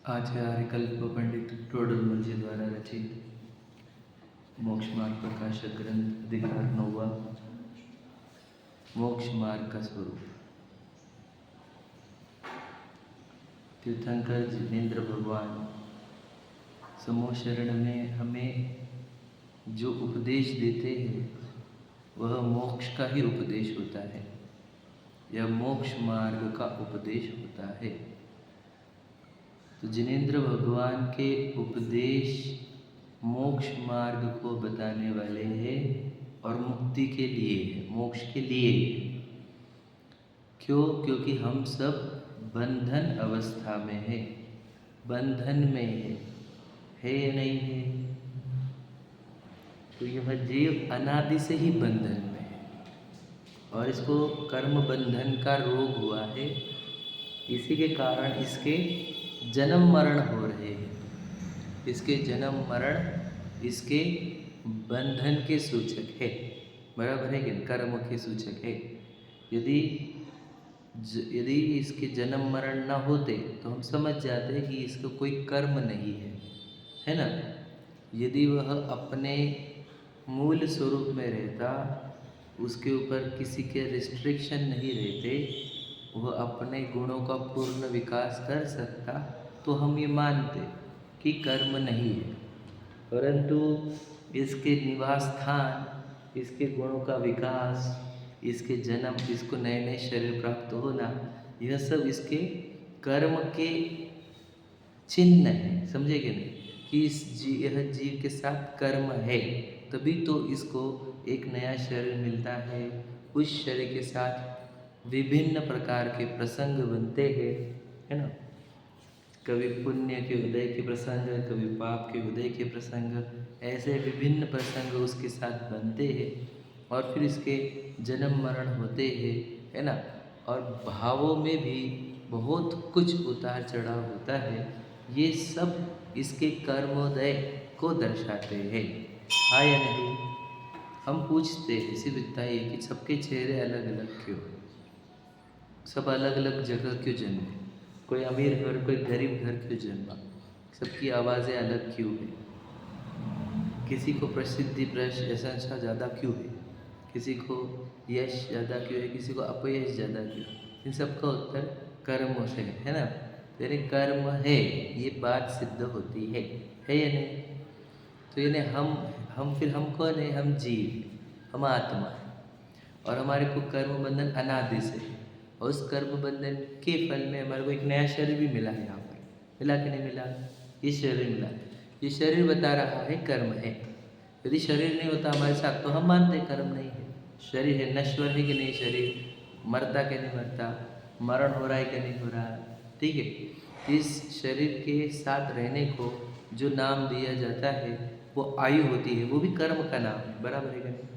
आचार्य कल्प पंडित टोडरमल जी द्वारा रचित मोक्ष मार्ग प्रकाशक ग्रंथ अधिकार 9वां मोक्ष मार्ग का स्वरूप। तीर्थंकर जिनेन्द्र भगवान समूह शरण में हमें जो उपदेश देते हैं वह मोक्ष का ही उपदेश होता है, यह मोक्ष मार्ग का उपदेश होता है। तो जिनेन्द्र भगवान के उपदेश मोक्ष मार्ग को बताने वाले हैं और मुक्ति के लिए है, मोक्ष के लिए है। क्यों? क्योंकि हम सब बंधन अवस्था में है, बंधन में है या नहीं है? तो यह जीव अनादि से ही बंधन में है और इसको कर्म बंधन का रोग हुआ है। इसी के कारण इसके जन्म मरण हो रहे हैं। इसके जन्म मरण इसके बंधन के सूचक है, बराबर है कि कर्म के सूचक है। यदि इसके जन्म मरण न होते तो हम समझ जाते हैं कि इसका कोई कर्म नहीं है ना। यदि वह अपने मूल स्वरूप में रहता, उसके ऊपर किसी के रिस्ट्रिक्शन नहीं रहते, वह अपने गुणों का पूर्ण विकास कर सकता, तो हम ये मानते कि कर्म नहीं है। परंतु इसके निवास स्थान, इसके गुणों का विकास, इसके जन्म, इसको नए नए शरीर प्राप्त होना, यह सब इसके कर्म के चिन्ह है। समझेंगे नहीं कि यह जीव के साथ कर्म है, तभी तो इसको एक नया शरीर मिलता है। उस शरीर के साथ विभिन्न प्रकार के प्रसंग बनते हैं, है ना। कभी पुण्य के उदय के प्रसंग, कभी पाप के उदय के प्रसंग, ऐसे विभिन्न प्रसंग उसके साथ बनते हैं और फिर इसके जन्म मरण होते हैं, है ना। और भावों में भी बहुत कुछ उतार चढ़ाव होता है। ये सब इसके कर्मोदय को दर्शाते हैं, हाँ या नहीं? हम पूछते हैं, इसी बताइए कि सबके चेहरे अलग अलग क्यों, सब अलग अलग जगह क्यों जन्मे? कोई अमीर घर, कोई गरीब घर क्यों जन्मा? सबकी आवाज़ें अलग क्यों है? किसी को प्रसिद्धि प्रशंसा ज़्यादा क्यों है? किसी को यश ज़्यादा क्यों है? किसी को अपयश ज़्यादा क्यों? इन सब का उत्तर कर्मों से है ना। तेरे कर्म है, ये बात सिद्ध होती है या नहीं? तो यानी हम फिर हम कौन है? हम जीव, हम आत्मा है और हमारे को कर्म बंधन अनादि से है। और उस कर्म बंधन के फल में हमारे को एक नया शरीर भी मिला है। यहाँ पर मिला कि नहीं मिला? ये शरीर मिला। ये शरीर बता रहा है कर्म है। यदि शरीर नहीं होता हमारे साथ तो हम मानते कर्म नहीं है। शरीर है, नश्वर है कि नहीं? शरीर मरता कि नहीं मरता? मरण हो रहा है कि नहीं हो रहा? ठीक है। इस शरीर के साथ रहने को जो नाम दिया जाता है वो आयु होती है, वो भी कर्म का नाम है, बराबर है कि नहीं?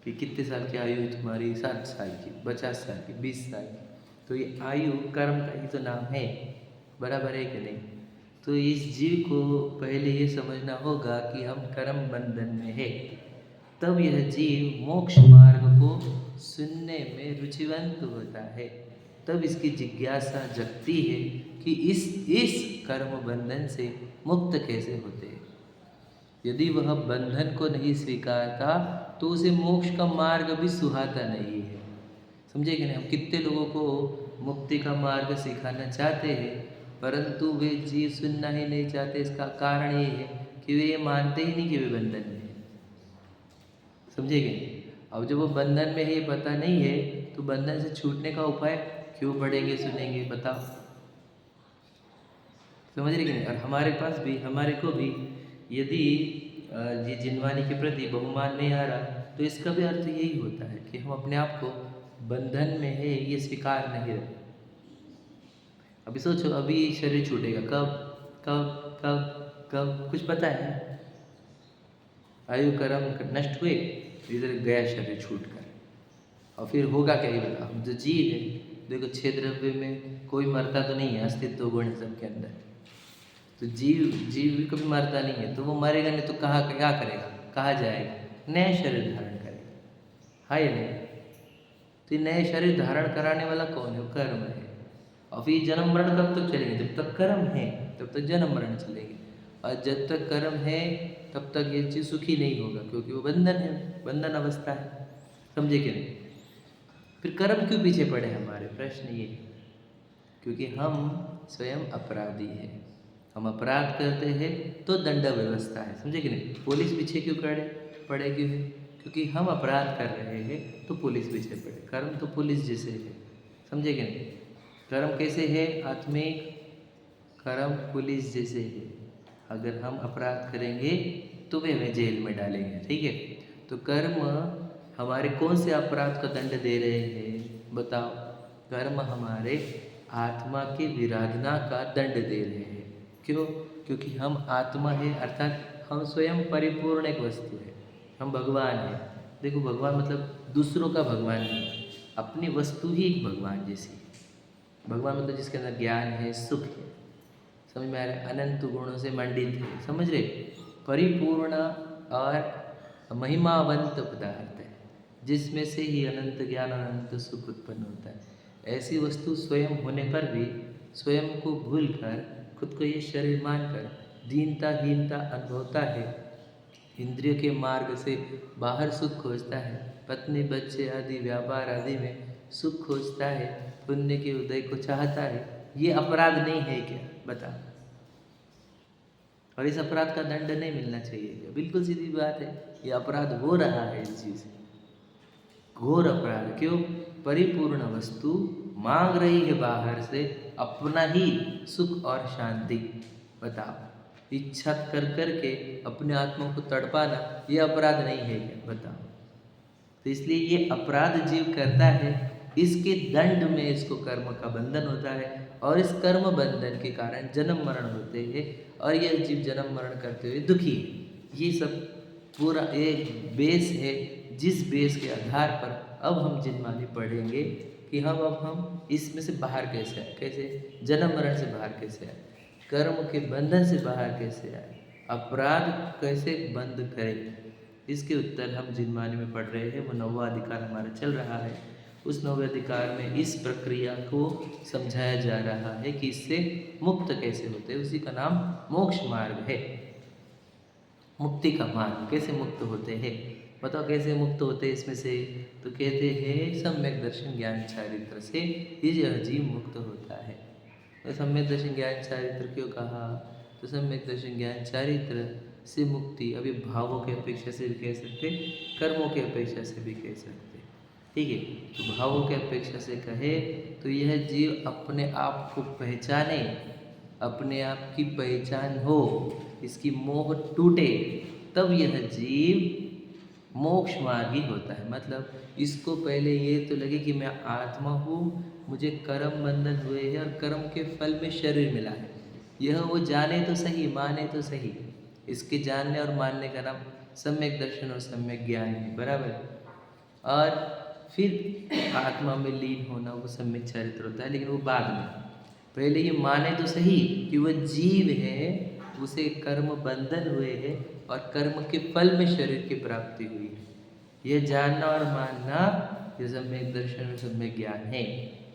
कि कितने साल की आयु है तुम्हारी? 60 साल की, 50 साल की, 20 साल की। तो ये आयु कर्म का ही तो नाम है, बराबर है कि नहीं? तो इस जीव को पहले ये समझना होगा कि हम कर्म बंधन में है, तब यह जीव मोक्ष मार्ग को सुनने में रुचिवंत होता है। तब इसकी जिज्ञासा जगती है कि इस कर्म बंधन से मुक्त कैसे होते हैं। यदि वह बंधन को नहीं स्वीकारता तो उसे मोक्ष का मार्ग भी सुहाता नहीं है। समझे कि नहीं? हम कितने लोगों को मुक्ति का मार्ग सिखाना चाहते हैं, परंतु वे जीव सुनना ही नहीं चाहते। इसका कारण ये है कि वे ये मानते ही नहीं कि वे बंधन में है। समझे कि नहीं? अब जब वो बंधन में है ये पता नहीं है, तो बंधन से छूटने का उपाय क्यों पढ़ेंगे, सुनेंगे? बताओ, समझ रहे कि नहीं? और हमारे को भी यदि ये जिनवानी के प्रति बहुमान नहीं आ रहा, तो इसका भी अर्थ यही होता है कि हम अपने आप को बंधन में है ये स्वीकार नहीं रहे। अभी सोचो, अभी शरीर छूटेगा कब कब कब कब? कुछ पता है? आयु कर्म नष्ट हुए, इधर गया शरीर छूट कर, और फिर होगा क्या ये बताओ? हम जो जीव है, देखो 6 द्रव्य में कोई मरता तो नहीं है, अस्तित्व गुण है सबके अंदर। तो जीव भी कभी मरता नहीं है, तो वो मरेगा नहीं तो कहाँ क्या करेगा? कहाँ जाएगा? नया शरीर धारण करेगा, हाँ या नहीं? तो नए शरीर धारण कराने वाला कौन है? कर्म है। अभी जन्म मरण कब तक चलेंगे? जब तक कर्म है तब तक जन्म मरण चलेंगे, और जब तक कर्म है तब तक ये चीज़ सुखी नहीं होगा, क्योंकि वो बंधन है, बंधन अवस्था है। समझे कि नहीं? फिर कर्म क्यों पीछे पड़े हमारे? प्रश्न ये, क्योंकि हम स्वयं अपराधी हैं। हम अपराध करते हैं तो दंड व्यवस्था है। समझे कि नहीं? पुलिस पीछे क्यों पड़े क्यों है? क्योंकि हम अपराध कर रहे हैं तो पुलिस पीछे पड़े। कर्म तो पुलिस जैसे है। समझे कि नहीं? कर्म कैसे है? आत्मिक कर्म पुलिस जैसे है। अगर हम अपराध करेंगे तो वे हमें जेल में डालेंगे। ठीक है? तो कर्म हमारे कौन से अपराध का दंड दे रहे हैं? बताओ। कर्म हमारे आत्मा की विराधना का दंड दे रहे हैं। क्यों? क्योंकि हम आत्मा है, अर्थात हम स्वयं परिपूर्ण एक वस्तु है। हम भगवान हैं। देखो, भगवान मतलब दूसरों का भगवान नहीं, अपनी वस्तु ही एक भगवान जैसी है। भगवान मतलब जिसके अंदर ज्ञान है, सुख है। समझ में आ रहा है? अनंत गुणों से मंडित है। समझ रहे? परिपूर्ण और महिमावंत पदार्थ है, जिसमें से ही अनंत ज्ञान और अनंत सुख उत्पन्न होता है। ऐसी वस्तु स्वयं होने पर भी स्वयं को भूलकर, खुद को ये शरीर मानकर दीनता हीनता अनुभवता है। इंद्रियों के मार्ग से बाहर सुख खोजता है, पत्नी बच्चे आदि व्यापार आदि में सुख खोजता है, पुण्य के उदय को चाहता है। ये अपराध नहीं है क्या? बता। और इस अपराध का दंड नहीं मिलना चाहिए क्या? बिल्कुल सीधी बात है। ये अपराध हो रहा है, इस चीज़ घोर अपराध। क्यों? परिपूर्ण वस्तु मांग रही है बाहर से अपना ही सुख और शांति। बताओ, इच्छा कर करके अपने आत्मा को तड़पाना ये अपराध नहीं है क्या? बताओ। तो इसलिए ये अपराध जीव करता है, इसके दंड में इसको कर्म का बंधन होता है, और इस कर्म बंधन के कारण जन्म मरण होते हैं, और यह जीव जन्म मरण करते हुए दुखी है। ये सब पूरा एक बेस है, जिस बेस के आधार पर अब हम जिनमानी पढ़ेंगे कि अब हम इसमें से बाहर कैसे आए। कैसे? जन्म मरण से बाहर कैसे आए, कर्म के बंधन से बाहर कैसे आए, अपराध कैसे बंद करें। इसके उत्तर हम जिनमानी में पढ़ रहे हैं। वो 9वां अधिकार हमारा चल रहा है। उस 9वें अधिकार में इस प्रक्रिया को समझाया जा रहा है कि इससे मुक्त कैसे होते हैं। उसी का नाम मोक्ष मार्ग है, मुक्ति का मार्ग। कैसे मुक्त होते हैं? बताओ कैसे मुक्त होते हैं इसमें से? तो कहते हैं सम्यक दर्शन ज्ञान चारित्र से यह जीव मुक्त होता है। तो सम्यक दर्शन ज्ञान चारित्र क्यों कहा? तो सम्यक दर्शन ज्ञान चारित्र से मुक्ति अभी भावों के अपेक्षा से भी कह सकते, कर्मों के अपेक्षा से भी कह सकते। ठीक है? तो भावों के अपेक्षा से कहे तो यह जीव अपने आप को पहचाने, अपने आप की पहचान हो, इसकी मोह टूटे, तब यह जीव मोक्ष मार्गी होता है। मतलब इसको पहले ये तो लगे कि मैं आत्मा हूँ, मुझे कर्म बंधन हुए हैं और कर्म के फल में शरीर मिला है। यह वो जाने तो सही, माने तो सही। इसके जानने और मानने का नाम सम्यक दर्शन और सम्यक ज्ञान है। बराबर? और फिर आत्मा में लीन होना वो सम्यक चरित्र होता है, लेकिन वो बाद में। पहले ये माने तो सही कि वह जीव है, उसे कर्म बंधन हुए हैं और कर्म के फल में शरीर की प्राप्ति हुई है। यह जानना और मानना ये सम्यक दर्शन और सम्यक ज्ञान है।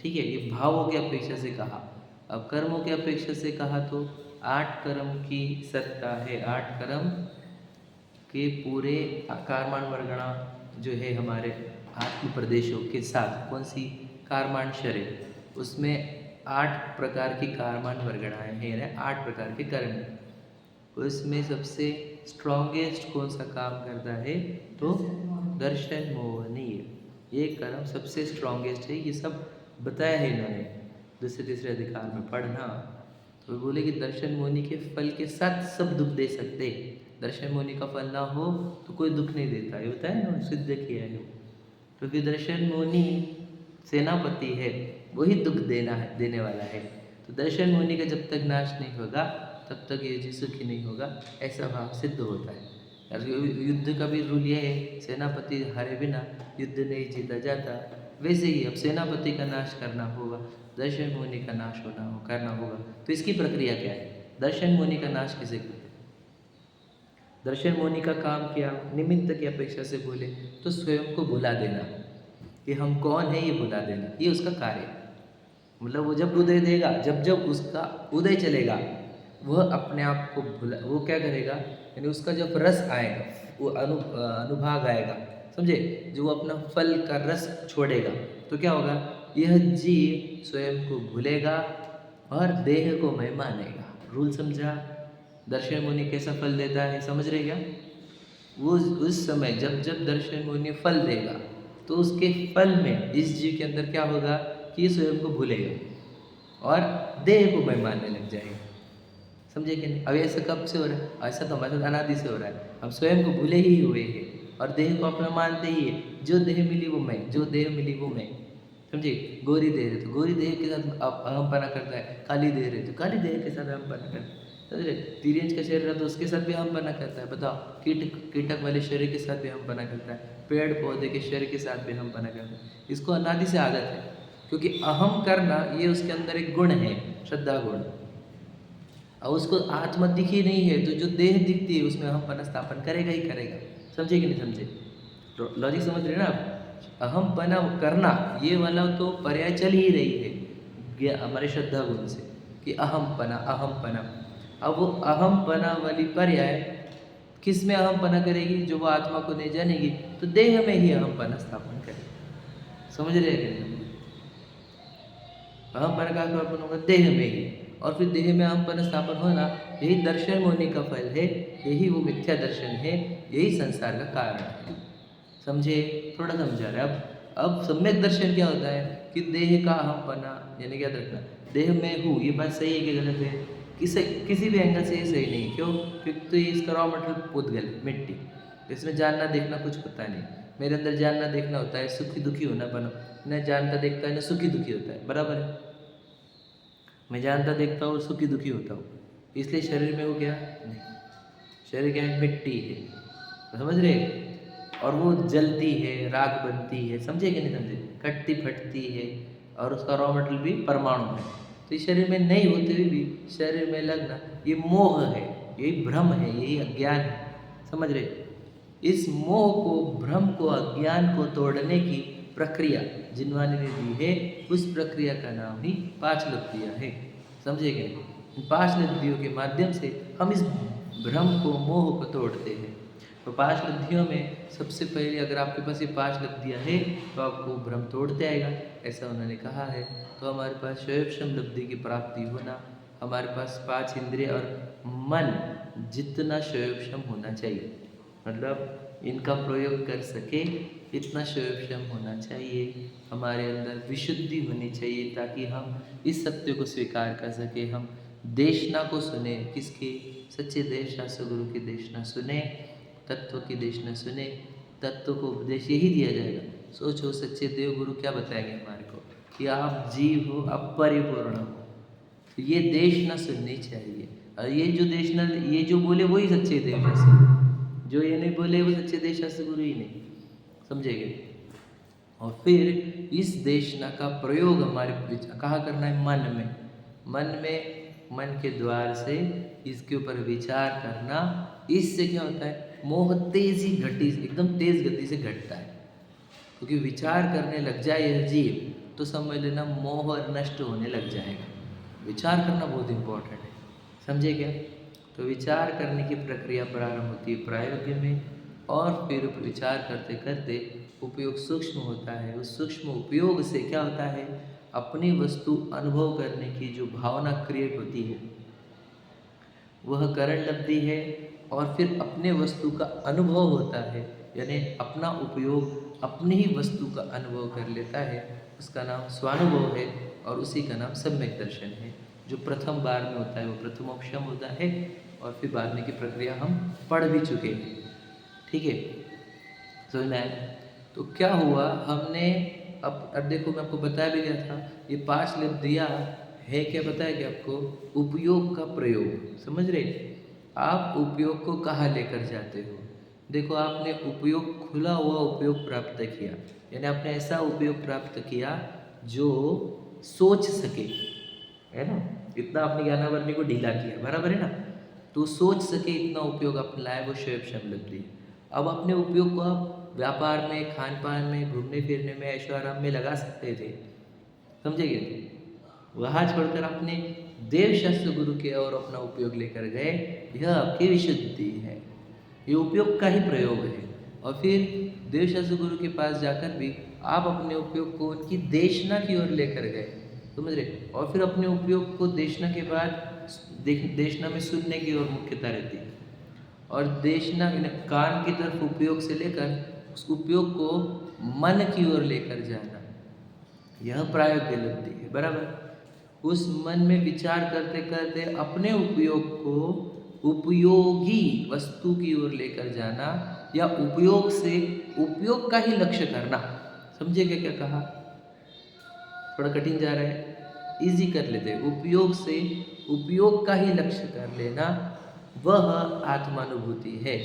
ठीक है? ये भावों की अपेक्षा से कहा। अब कर्मों की अपेक्षा से कहा तो 8 कर्म की सत्ता है। 8 कर्म के पूरे कारमान वर्गणा जो है हमारे आत्म प्रदेशों के साथ, कौन सी? कारमान शरीर, उसमें 8 प्रकार की कारमान वर्गणाएँ हैं, 8 प्रकार के कर्म। उसमें सबसे स्ट्रॉन्गेस्ट कौन सा काम करता है? तो दर्शन मोहनीय। ये कर्म सबसे स्ट्रॉन्गेस्ट है। ये सब बताया है इन्होंने दूसरे तीसरे अधिकार में पढ़ना। तो बोले कि दर्शन मोहनी के फल के साथ सब दुख दे सकते। दर्शन मोहनी का फल ना हो तो कोई दुख नहीं देता, ये बताया ना, सिद्ध किया है। क्योंकि दर्शन मोहनी सेनापति है, वही दुख देने वाला है। तो दर्शन मोहनी का जब तक नाश नहीं होगा तब तक ये जीव सुखी नहीं होगा, ऐसा भाव सिद्ध होता है। युद्ध का भी रूल ये है, सेनापति हारे बिना युद्ध नहीं जीता जाता। वैसे ही अब सेनापति का नाश करना होगा, दर्शन मुनि का नाश करना होगा। तो इसकी प्रक्रिया क्या है? दर्शन मुनि का नाश किसे करते? दर्शन मुनि का काम किया, निमित्त की अपेक्षा से बोले तो स्वयं को भुला देना कि हम कौन है, ये भुला देना, ये उसका कार्य है। मतलब वो जब उदय देगा, जब जब उसका उदय चलेगा, वह अपने आप को भुला, वो क्या करेगा, यानी उसका जब रस आएगा, वो अनुभाग आएगा, समझे, जो वो अपना फल का रस छोड़ेगा, तो क्या होगा, यह जीव स्वयं को भूलेगा और देह को मैं मानेगा। रूल समझा? दर्शन मुनि कैसा फल देता है, समझ रहे क्या? वो उस समय जब जब दर्शन मुनि फल देगा, तो उसके फल में इस जीव के अंदर क्या होगा कि ये स्वयं को भूलेगा और देह को मैं मानने लग जाएगा। समझे कि नहीं? अब ऐसा कब से हो रहा है? ऐसा तो हमारे साथ अनादि से हो रहा है। हम स्वयं को भूले ही हुए हैं और देह को अपना मानते ही है। जो देह मिली वो मैं, जो देह मिली वो मैं। समझे? गोरी देह है तो गोरी देह के साथ अहमपना करता है, काली देह है तो काली देह के साथ अहमपना करता है। समझे? तिर्यंज का शरीर है तो उसके साथ भी अहमपना करता है। बताओ, कीटक वाले शरीर के साथ भी अहमपना करता है, पेड़ पौधे के शरीर के साथ भी अहमपना करता है। इसको अनादि से आदत है, क्योंकि अहम करना ये उसके अंदर एक गुण है, श्रद्धा गुण। और उसको आत्मा दिखी नहीं है तो जो देह दिखती है उसमें अहम पना स्थापन करेगा ही करेगा। समझे कि नहीं समझे? तो लॉजिक समझ रहे हैं ना आप? अहम पना करना ये वाला तो पर्याय चल ही रही है हमारे श्रद्धा गुण से कि अहम पना अहम पना। अब वो अहम पना वाली पर्याय किस में अहम पना करेगी? जो वो आत्मा को नहीं जानेगी तो देह में ही अहम पना स्थापन करेगी। समझ रहे हैं कि नहीं? अहमपन का स्थापन होगा देह में ही, और फिर देह में अहमपन स्थापन होना यही दर्शन होने का फल है, यही वो मिथ्या दर्शन है, यही संसार का कारण है। समझे? थोड़ा समझा रहे। अब सम्यक दर्शन क्या होता है कि देह का अहमपना यानी क्या रखना, देह में हूँ, ये बात सही है कि गलत है? किसी भी एंगल से ये सही नहीं। क्यों? क्योंकि तो ये इसका रॉ मटेरियल पुद्गल मिट्टी, इसमें जानना देखना कुछ होता नहीं। मेरे अंदर जानना देखना होता है, सुखी दुखी होना बना, न जानता देखता है न सुखी दुखी होता है, बराबर है? मैं जानता देखता हूँ और सुखी दुखी होता हूँ, इसलिए शरीर में वो क्या नहीं, शरीर क्या है? मिट्टी है। समझ रहे? और वो जलती है, राख बनती है, समझे कि नहीं समझे? कटती फटती है और उसका रॉ मटेरियल भी परमाणु है। तो इस शरीर में नहीं होते हुए भी शरीर में लगना ये मोह है, यही भ्रम है, यही अज्ञान है। समझ रहे? इस मोह को, भ्रम को, अज्ञान को तोड़ने की प्रक्रिया जिनवानी ने दी है, उस प्रक्रिया का नाम ही पांचलब्धियाँ है। समझे गए? इन पांचलब्धियों के माध्यम से हम इस भ्रम को, मोह को तोड़ते हैं। तो पांचलब्धियों में सबसे पहले अगर आपके पास ये पांचलब्धियाँ हैं तो आपको भ्रम तोड़ते आएगा, ऐसा उन्होंने कहा है। तो हमारे पास शैवक्षम लब्धि की प्राप्ति होना, हमारे पास पांच इंद्रिय और मन जितना शैवक्षम होना चाहिए, मतलब इनका प्रयोग कर सके इतना शैवक्षम होना चाहिए। हमारे अंदर विशुद्धि होनी चाहिए ताकि हम इस सत्य को स्वीकार कर सके। हम देशना को सुने, किसकी? सच्चे देश शास्त्र गुरु की देशना सुने, तत्व की देशना सुने, तत्व को उपदेश यही दिया जाएगा। सोचो, सच्चे देव गुरु क्या बताएंगे हमारे को कि आप जीव हो, अपरिपूर्ण हो, तो ये देशना सुननी चाहिए। और ये जो देशना, ये जो बोले वही सच्चे देव शास्त्र गुरु, जो ये नहीं बोले वो सच्चे देश शास्त्र गुरु ही नहीं। समझेंगे? और फिर इस देशना का प्रयोग हमारे कहाँ करना है? मन में। मन में, मन के द्वार से इसके ऊपर विचार करना। इससे क्या होता है? मोह तेजी घटी, एकदम तेज गति से घटता है। क्योंकि विचार करने लग जाए यह जीव तो समझ लेना मोह नष्ट होने लग जाएगा। विचार करना बहुत इम्पोर्टेंट है। समझे क्या? तो विचार करने की प्रक्रिया प्रारंभ होती है प्रायोगिक में, और फिर विचार करते करते उपयोग सूक्ष्म होता है। उस सूक्ष्म उपयोग से क्या होता है? अपनी वस्तु अनुभव करने की जो भावना क्रिएट होती है वह करण लब्धि है। और फिर अपने वस्तु का अनुभव होता है, यानी अपना उपयोग अपनी ही वस्तु का अनुभव कर लेता है, उसका नाम स्वानुभव है। और उसी का नाम सम्यक दर्शन है। जो प्रथम बार में होता है वो प्रथमोपशम होता है, और फिर बाद में की प्रक्रिया हम पढ़ भी चुके हैं। ठीक है, समझ में आया? तो क्या हुआ, हमने अब देखो, मैं आपको बताया भी गया था ये पांच लब्धियाँ है क्या, बताया कि आपको उपयोग का प्रयोग। समझ रहे? आप उपयोग को कहाँ लेकर जाते हो? देखो, आपने उपयोग, खुला हुआ उपयोग प्राप्त किया, यानी आपने ऐसा उपयोग प्राप्त किया जो सोच सके, है ना? इतना आपने ज्ञानावरणी को ढीला किया, बराबर है ना? तो सोच सके इतना उपयोग आपने लाया, वो शैवक्षम लब्धि है। अब अपने उपयोग को आप व्यापार में, खान पान में, घूमने फिरने में, ऐशो आराम में लगा सकते थे। समझे? वहाँ छोड़कर अपने देव शास्त्र गुरु के और अपना उपयोग लेकर गए, यह आपकी विशुद्धि है, ये उपयोग का ही प्रयोग है। और फिर देव शास्त्र गुरु के पास जाकर भी आप अपने उपयोग को उनकी देशना की ओर लेकर गए, समझ रहे। और फिर अपने उपयोग को देशना के बाद देशना में सुनने की ओर मुख्यता रहती है, और देशना कान की तरफ उपयोग से लेकर उस उपयोग को मन की ओर लेकर जाना, यह प्रायोग्य लब्धि है, बराबर। उस मन में विचार करते करते अपने उपयोग को उपयोगी वस्तु की ओर लेकर जाना, या उपयोग से उपयोग का ही लक्ष्य करना। समझिएगा क्या कहा? थोड़ा कठिन जा रहा है, इजी कर लेते हैं। उपयोग से उपयोग का ही लक्ष्य कर लेना, वह आत्मानुभूति है।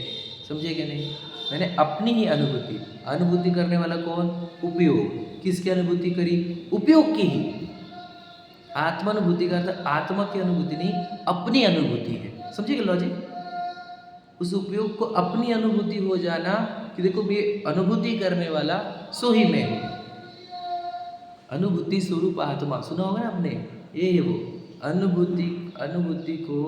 समझे क्या नहीं? मैंने अपनी ही अनुभूति करने वाला कौन? उपयोग। किसकी अनुभूति करी? उपयोग की ही। आत्मानुभूति का अर्थ आत्मा की अनुभूति नहीं, अपनी अनुभूति है। समझिएगा लॉजिक? उस उपयोग को अपनी अनुभूति हो जाना कि देखो ये अनुभूति करने वाला सो ही मैं हूँ। अनुभूति स्वरूप आत्मा सुना होगा ना आपने, ये है वो अनुभूति को,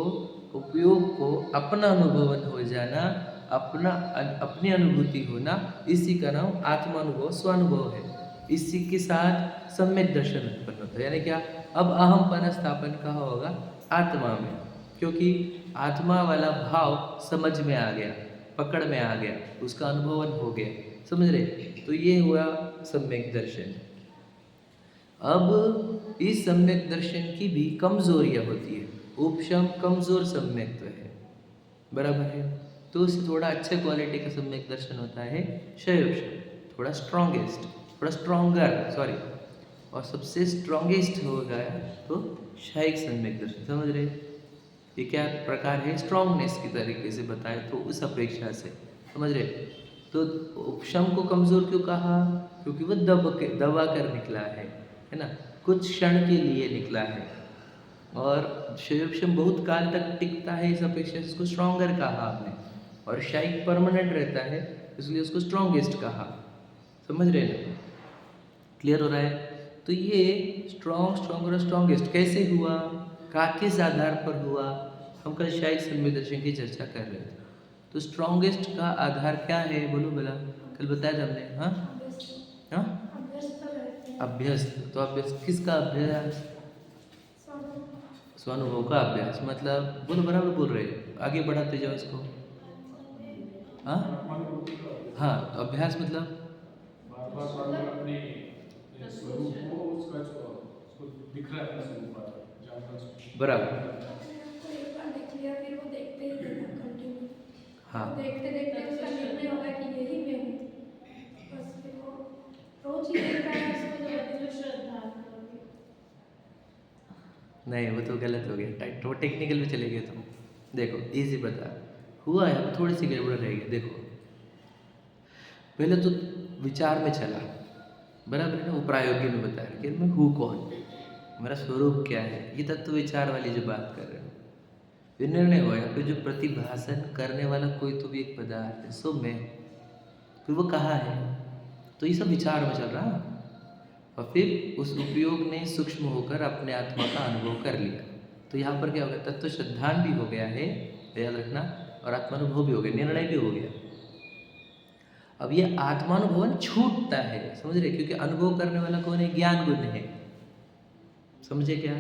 उपयोग को अपना अनुभवन हो जाना, अपनी अनुभूति होना, इसी का नाम आत्मानुभव स्वानुभव है। इसी के साथ सम्यक दर्शन उत्पन्न होता है। यानी क्या? अब अहमपना स्थापन कहाँ होगा? आत्मा में, क्योंकि आत्मा वाला भाव समझ में आ गया, पकड़ में आ गया, उसका अनुभवन हो गया। समझ रहे? तो ये हुआ सम्यक दर्शन। अब इस सम्यक दर्शन की भी कमजोरियाँ होती है। उपशम कमजोर सम्यक तो है, बराबर है। तो उससे थोड़ा अच्छे क्वालिटी का सम्यक दर्शन होता है शयोपशम, थोड़ा स्ट्रॉन्गेस्ट, थोड़ा स्ट्रॉन्गर, सॉरी। और सबसे स्ट्रॉन्गेस्ट हो गया तो शायिक सम्यक दर्शन। समझ रहे? ये क्या प्रकार है? स्ट्रॉन्गनेस की तरीके से बताए तो उस अपेक्षा से, समझ रहे? तो उपशम को कमजोर क्यों कहा? क्योंकि वो दबा कर निकला है ना, कुछ क्षण के लिए निकला है। और शयोपशम बहुत काल तक टिकता है, इस अपेक्षा से उसको स्ट्रॉन्गर कहा आपने। और शायिक परमानेंट रहता है, इसलिए उसको स्ट्रॉन्गेस्ट कहा। समझ रहे ना? क्लियर हो रहा है? तो ये स्ट्रॉन्गर और स्ट्रॉन्गेस्ट कैसे हुआ, किस आधार पर हुआ? हम कल शायिक सम्यक दर्शन की चर्चा कर रहे थे। तो स्ट्रॉन्गेस्ट का आधार क्या है? बोलो भला, कल बताया था हमने। हाँ, अभ्यस्त। तो अभ्यस्त किसका अभ्यास? स्वानुभव का अभ्यास। मतलब बोलो, बराबर बोल रहे, आगे बढ़ाते जाओ इसको। हाँ, तो अभ्यास मतलब बराबर। हाँ, देखते देखते उसका निर्णय होगा कि यही मैं हूँ, बस फिर वो रोज ही देख रहा है उसको, जो श्रद्धा। नहीं वो तो गलत हो गया, वो टेक्निकल में चले गए तुम। देखो इजी बता, हुआ है थोड़ी सी गड़बड़ रह गई। देखो पहले तो विचार में चला, बराबर है ना, वो प्रायोगिक में बताया कि मैं हूँ कौन, मेरा स्वरूप क्या है, ये तत्व विचार वाली जो बात कर रहे हो। फिर निर्णय हुआ या फिर जो प्रतिभासन करने वाला कोई तो भी एक पदार्थ है, सो मैं, फिर वो कहाँ है, तो ये सब विचार में चल रहा। और फिर उस उपयोग ने सूक्ष्म होकर अपने आत्मा का अनुभव कर लिया। तो यहाँ पर क्या हो गया? तत्व श्रद्धान भी हो गया है, याद रखना, और आत्मानुभव भी हो गया, निर्णय भी हो गया। अब ये आत्मानुभवन छूटता है, समझ रहे? क्योंकि अनुभव करने वाला कौन है? ज्ञान गुण है। समझे क्या?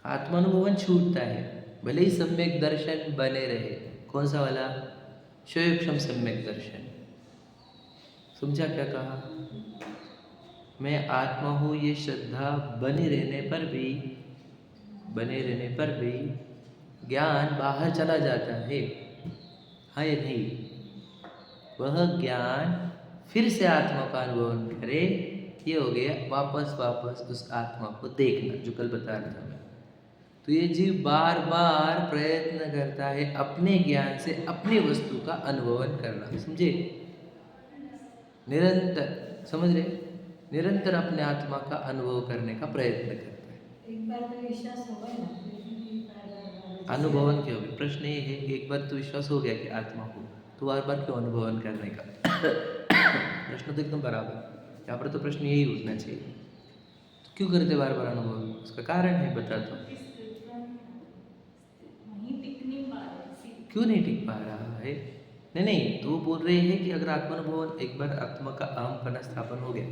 आत्मानुभवन छूटता है, भले ही सम्यक दर्शन बने रहे। कौन सा वाला? शयोपशम सम्यक दर्शन। समझा क्या कहा? मैं आत्मा हूँ, ये श्रद्धा बने रहने पर भी ज्ञान बाहर चला जाता है, हाँ या नहीं? वह ज्ञान फिर से आत्मा का अनुभव करे, ये हो गया वापस उस आत्मा को देखना, जो कल बता रहा था मैं। तो ये जीव बार बार प्रयत्न करता है अपने ज्ञान से अपनी वस्तु का अनुभवन करना। समझे? निरंतर, समझ रहे? निरंतर अपने आत्मा का अनुभव करने का प्रयत्न करता है। एक बार तो विश्वास हो गया ना, अनुभवन क्यों? प्रश्न ये है कि एक बार तो विश्वास हो गया कि आत्मा हो, तो बार बार क्यों अनुभवन करने का? प्रश्न तो एकदम बराबर, यहाँ पर तो प्रश्न यही उठना चाहिए। क्यों करते बार बार अनुभव? उसका कारण है, बता दो। क्यों नहीं टिक पा रहा है? नहीं नहीं, तो वो बोल रहे हैं कि अगर आत्मानुभव एक बार आत्मा का अहमपना स्थापन हो गया,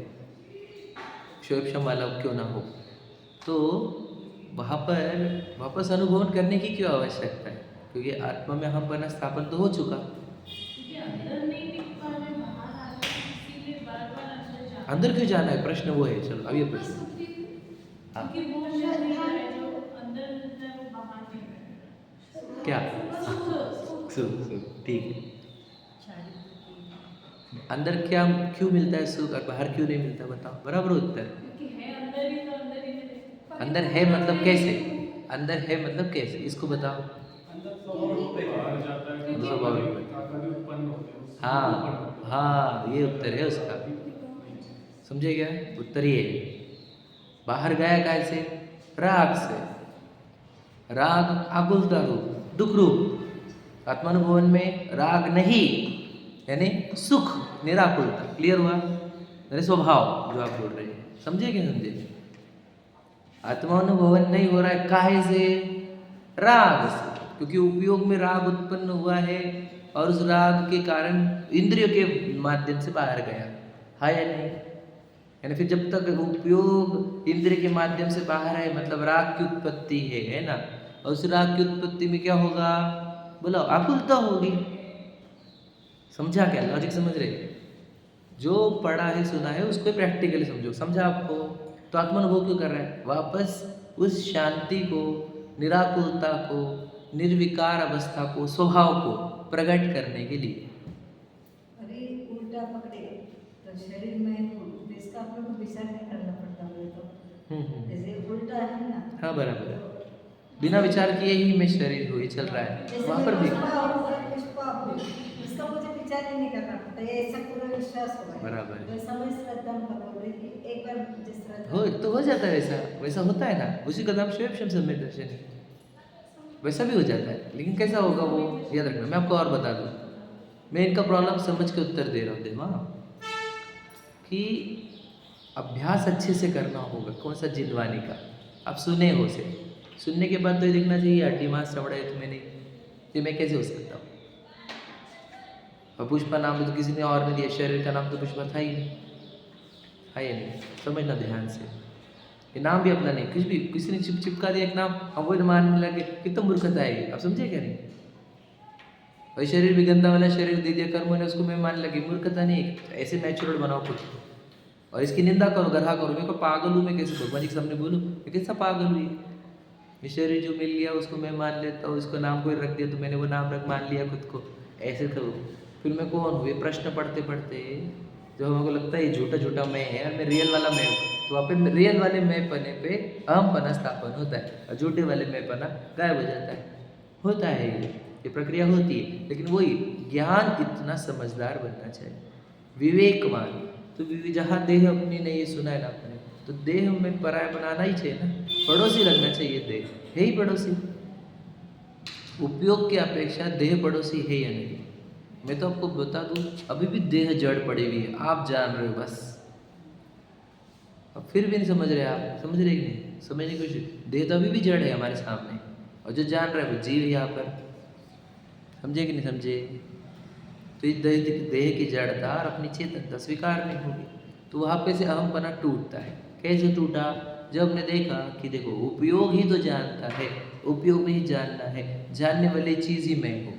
क्षोभशम वाला क्यों ना हो, तो वहाँ पर वापस अनुभव करने की क्यों आवश्यकता है? क्योंकि आत्मा में अहमपना स्थापन तो हो चुका। अंदर क्यों जाना है? प्रश्न वो है। चलो अब ये प्रश्न, हाँ क्या? सुख, सुख, ठीक है। अंदर क्या क्यों मिलता है सुख और बाहर क्यों नहीं मिलता? बताओ, बराबर उत्तर। अंदर है मतलब कैसे? अंदर है मतलब कैसे? इसको बताओ। हाँ हाँ, ये उत्तर है उसका। समझे क्या? उत्तर ये है। बाहर गया कैसे? राग से। राग आकुलता रूप, दुख रूप। आत्मानुभवन में राग नहीं, यानी सुख, निराकुलता। क्लियर हुआ? मेरे स्वभाव जो आप बोल रहे हैं, समझे क्या? समझे? आत्मानुभवन नहीं हो रहा है काहे से? राग से। क्योंकि उपयोग में राग उत्पन्न हुआ है और उस राग के कारण इंद्रियों के माध्यम से बाहर गया, है या नहीं? यानी फिर जब तक उपयोग इंद्रिय के माध्यम से बाहर है, मतलब राग की उत्पत्ति है ना? और उस राग की उत्पत्ति में क्या होगा? बोलो, आकुलता होगी। समझा क्या? लॉजिक समझ रहे? जो पढ़ा है सुना है उसको प्रैक्टिकली समझो। समझा आपको? तो आत्मानुभव क्यों कर रहा है? वापस उस शांति को, निराकुलता को, निर्विकार अवस्था को, स्वभाव को प्रकट करने के लिए। अरे उल्टा पकड़े तो शरीर में तो इसका आप लोग को विचार नहीं करना पड़ता मुझे तो। जैसे उल्टा है ना। हाँ बराबर है। बिना विचार किए ही मैं शरीर हुई चल रहा है, वहाँ पर भी इसका मुझे विचार ही नहीं करना पड़ता, ये ऐसा पूरा विश्वास होगा। बराबर है। तो समझ श्रद्धा का बोल रही कि एक बार जिस तरह हो तो हो जाता है वैसा, वैसा होता है ना। उसी का नाम शिव सम्यक दर्शन है। वैसा भी हो जाता है, लेकिन कैसा होगा वो याद रखना। मैं आपको और बता दूँ, मैं इनका प्रॉब्लम समझ के उत्तर दे रहा हूँ देवा, कि अभ्यास अच्छे से करना होगा। कौन सा? जिनवानी का। आप सुने हो से, सुनने के बाद तो ये देखना चाहिए हड्डी मांस चमड़ा है तुम्हें नहीं, ये मैं कैसे हो सकता हूँ? और पुष्पा नाम तो किसी ने और नहीं दिया, शरीर का नाम तो पुष्पा था ही नहीं, है या नहीं? समझना ध्यान से। ये नाम भी अपना नहीं, कुछ भी किसी ने चिपका दिया एक नाम, हम वो मानने लगे, कितना मूर्खता है ये। आप समझे क्या? नहीं, वही शरीर भी गंदा वाला शरीर दे दिया कर्मों ने, उसको मैं मान लगी, मूर्खता नहीं। ऐसे नेचुरल बनाओ खुद को और इसकी निंदा करो, गढ़ा करो। मेरे को पागल हूँ मैं, कैसे भगवान जी के सामने बोलूँ मैं कैसा पागल हुई? ये शरीर जो मिल गया उसको मैं मान लेता हूँ, उसको नाम कोई रख दिया तो मैंने वो नाम रख मान लिया खुद को, ऐसे करो। फिर मैं कौन हूँ? ये प्रश्न पढ़ते पढ़ते जो हमको लगता है ये झूठा झूठा मैं है और मैं रियल वाला मैं हूँ, तो वहाँ पे रियल वाले मैं पने पे अहमपना स्थापन होता है और झूठे वाले मैं पना गायब हो जाता है। होता है ये प्रक्रिया होती है। लेकिन वही ज्ञान इतना समझदार बनना चाहिए, विवेकवान। तो जहाँ देह अपनी नहीं है, सुना है ना आपने, तो देह में पराया बनाना ही चाहिए ना, पड़ोसी लगना चाहिए। देह है ही पड़ोसी, उपयोग की अपेक्षा देह पड़ोसी है या नहीं? मैं तो आपको बता दूं, अभी भी देह जड़ पड़ी हुई है, आप जान रहे हो बस। अब फिर भी नहीं समझ रहे आप, समझ रहे कि नहीं? समझने की कोशिश। देह तो अभी भी जड़ है हमारे सामने, और जो जान रहा है वो जीव है यहाँ पर। समझे कि नहीं समझे? तो इस देह की जड़ता और अपनी चेतनता स्वीकार नहीं होगी, तो वहाँ पे से अहमपना टूटता है। कैसे टूटा? जब हमने देखा कि देखो उपयोग ही तो जानता है, उपयोग में ही जानना है, जानने वाली चीज़ ही मैं हूँ।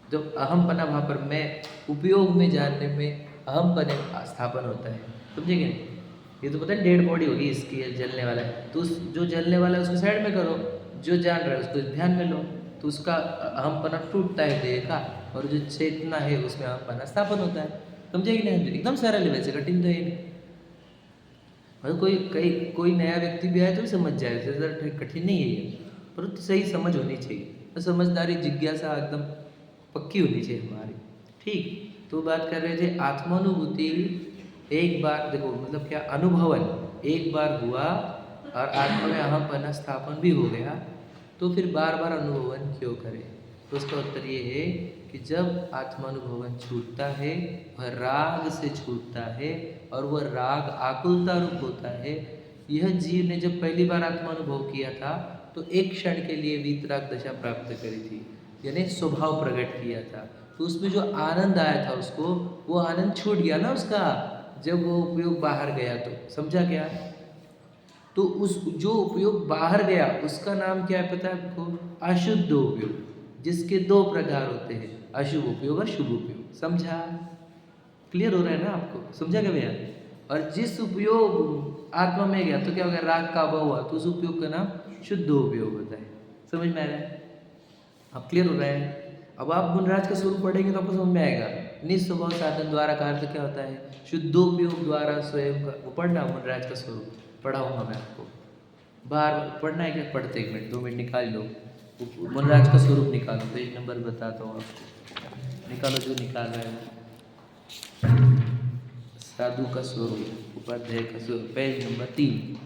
जब अहमपना वहाँ पर मैं उपयोग में जानने में अहमपने स्थापन होता है। समझे कि नहीं? ये तो पता है डेड बॉडी होगी इसकी, जलने वाला है, तो उस जो जलने वाला है उसको साइड में करो, जो जान रहा है उसको ध्यान में लो, तो उसका अहमपना टूटता है देह का, और जो चेतना है उसमें अहमपना स्थापन होता है। समझे कि नहीं? एकदम सरल है, वैसे कठिन तो है नहीं। मतलब कोई नया व्यक्ति भी आए तो समझ जाए, ज़्यादा कठिन नहीं है ये, परंतु सही समझ होनी चाहिए, तो समझदारी जिज्ञासा एकदम पक्की होनी चाहिए हमारी। ठीक, तो बात कर रहे थे आत्मानुभूति। एक बार देखो मतलब क्या, अनुभवन एक बार हुआ और आत्मा में अहमपना स्थापन भी हो गया, तो फिर बार बार अनुभवन क्यों करें? तो उसका उत्तर ये है कि जब आत्मानुभवन छूटता है वह राग से छूटता है, और वह राग आकुलता रूप होता है, यह जीव ने जब पहली बार आत्मानुभव किया था तो एक क्षण के लिए वीतराग दशा प्राप्त करी थी, यानी स्वभाव प्रकट किया था। तो उसमें जो आनंद आया था उसको, वो आनंद छूट गया ना उसका, जब वो उपयोग बाहर गया। तो समझा क्या? तो उस जो उपयोग बाहर गया उसका नाम क्या है पता है आपको? अशुद्ध उपयोग, जिसके दो प्रकार होते हैं, अशुभ उपयोग और शुभ उपयोग। समझा? क्लियर हो रहा है ना आपको? समझा क्या भैया? और जिस उपयोग आत्मा में गया तो क्या हो गया? राग का अभाव हुआ, तो उस उपयोग का नाम शुद्ध उपयोग होता है। समझ में आ रहा है? अब क्लियर हो रहा है? अब आप मुनराज का स्वरूप पढ़ेंगे तो आपको समझ में आएगा। निस्वभाव साधन द्वारा का अर्थ क्या होता है? शुद्धोपयोग द्वारा स्वयं का। वो पढ़ना मुनराज का स्वरूप पढ़ाऊंगा मैं आपको। बार पढ़ना है क्या? पढ़ते 1 मिनट 2 मिनट निकाल लो, मुनराज का स्वरूप निकालो। पेज नंबर बताता हूँ आपको, निकालो जो निकाल रहा है। साधु का स्वरूप, उपाध्याय का स्वरूप, पेज नंबर 3।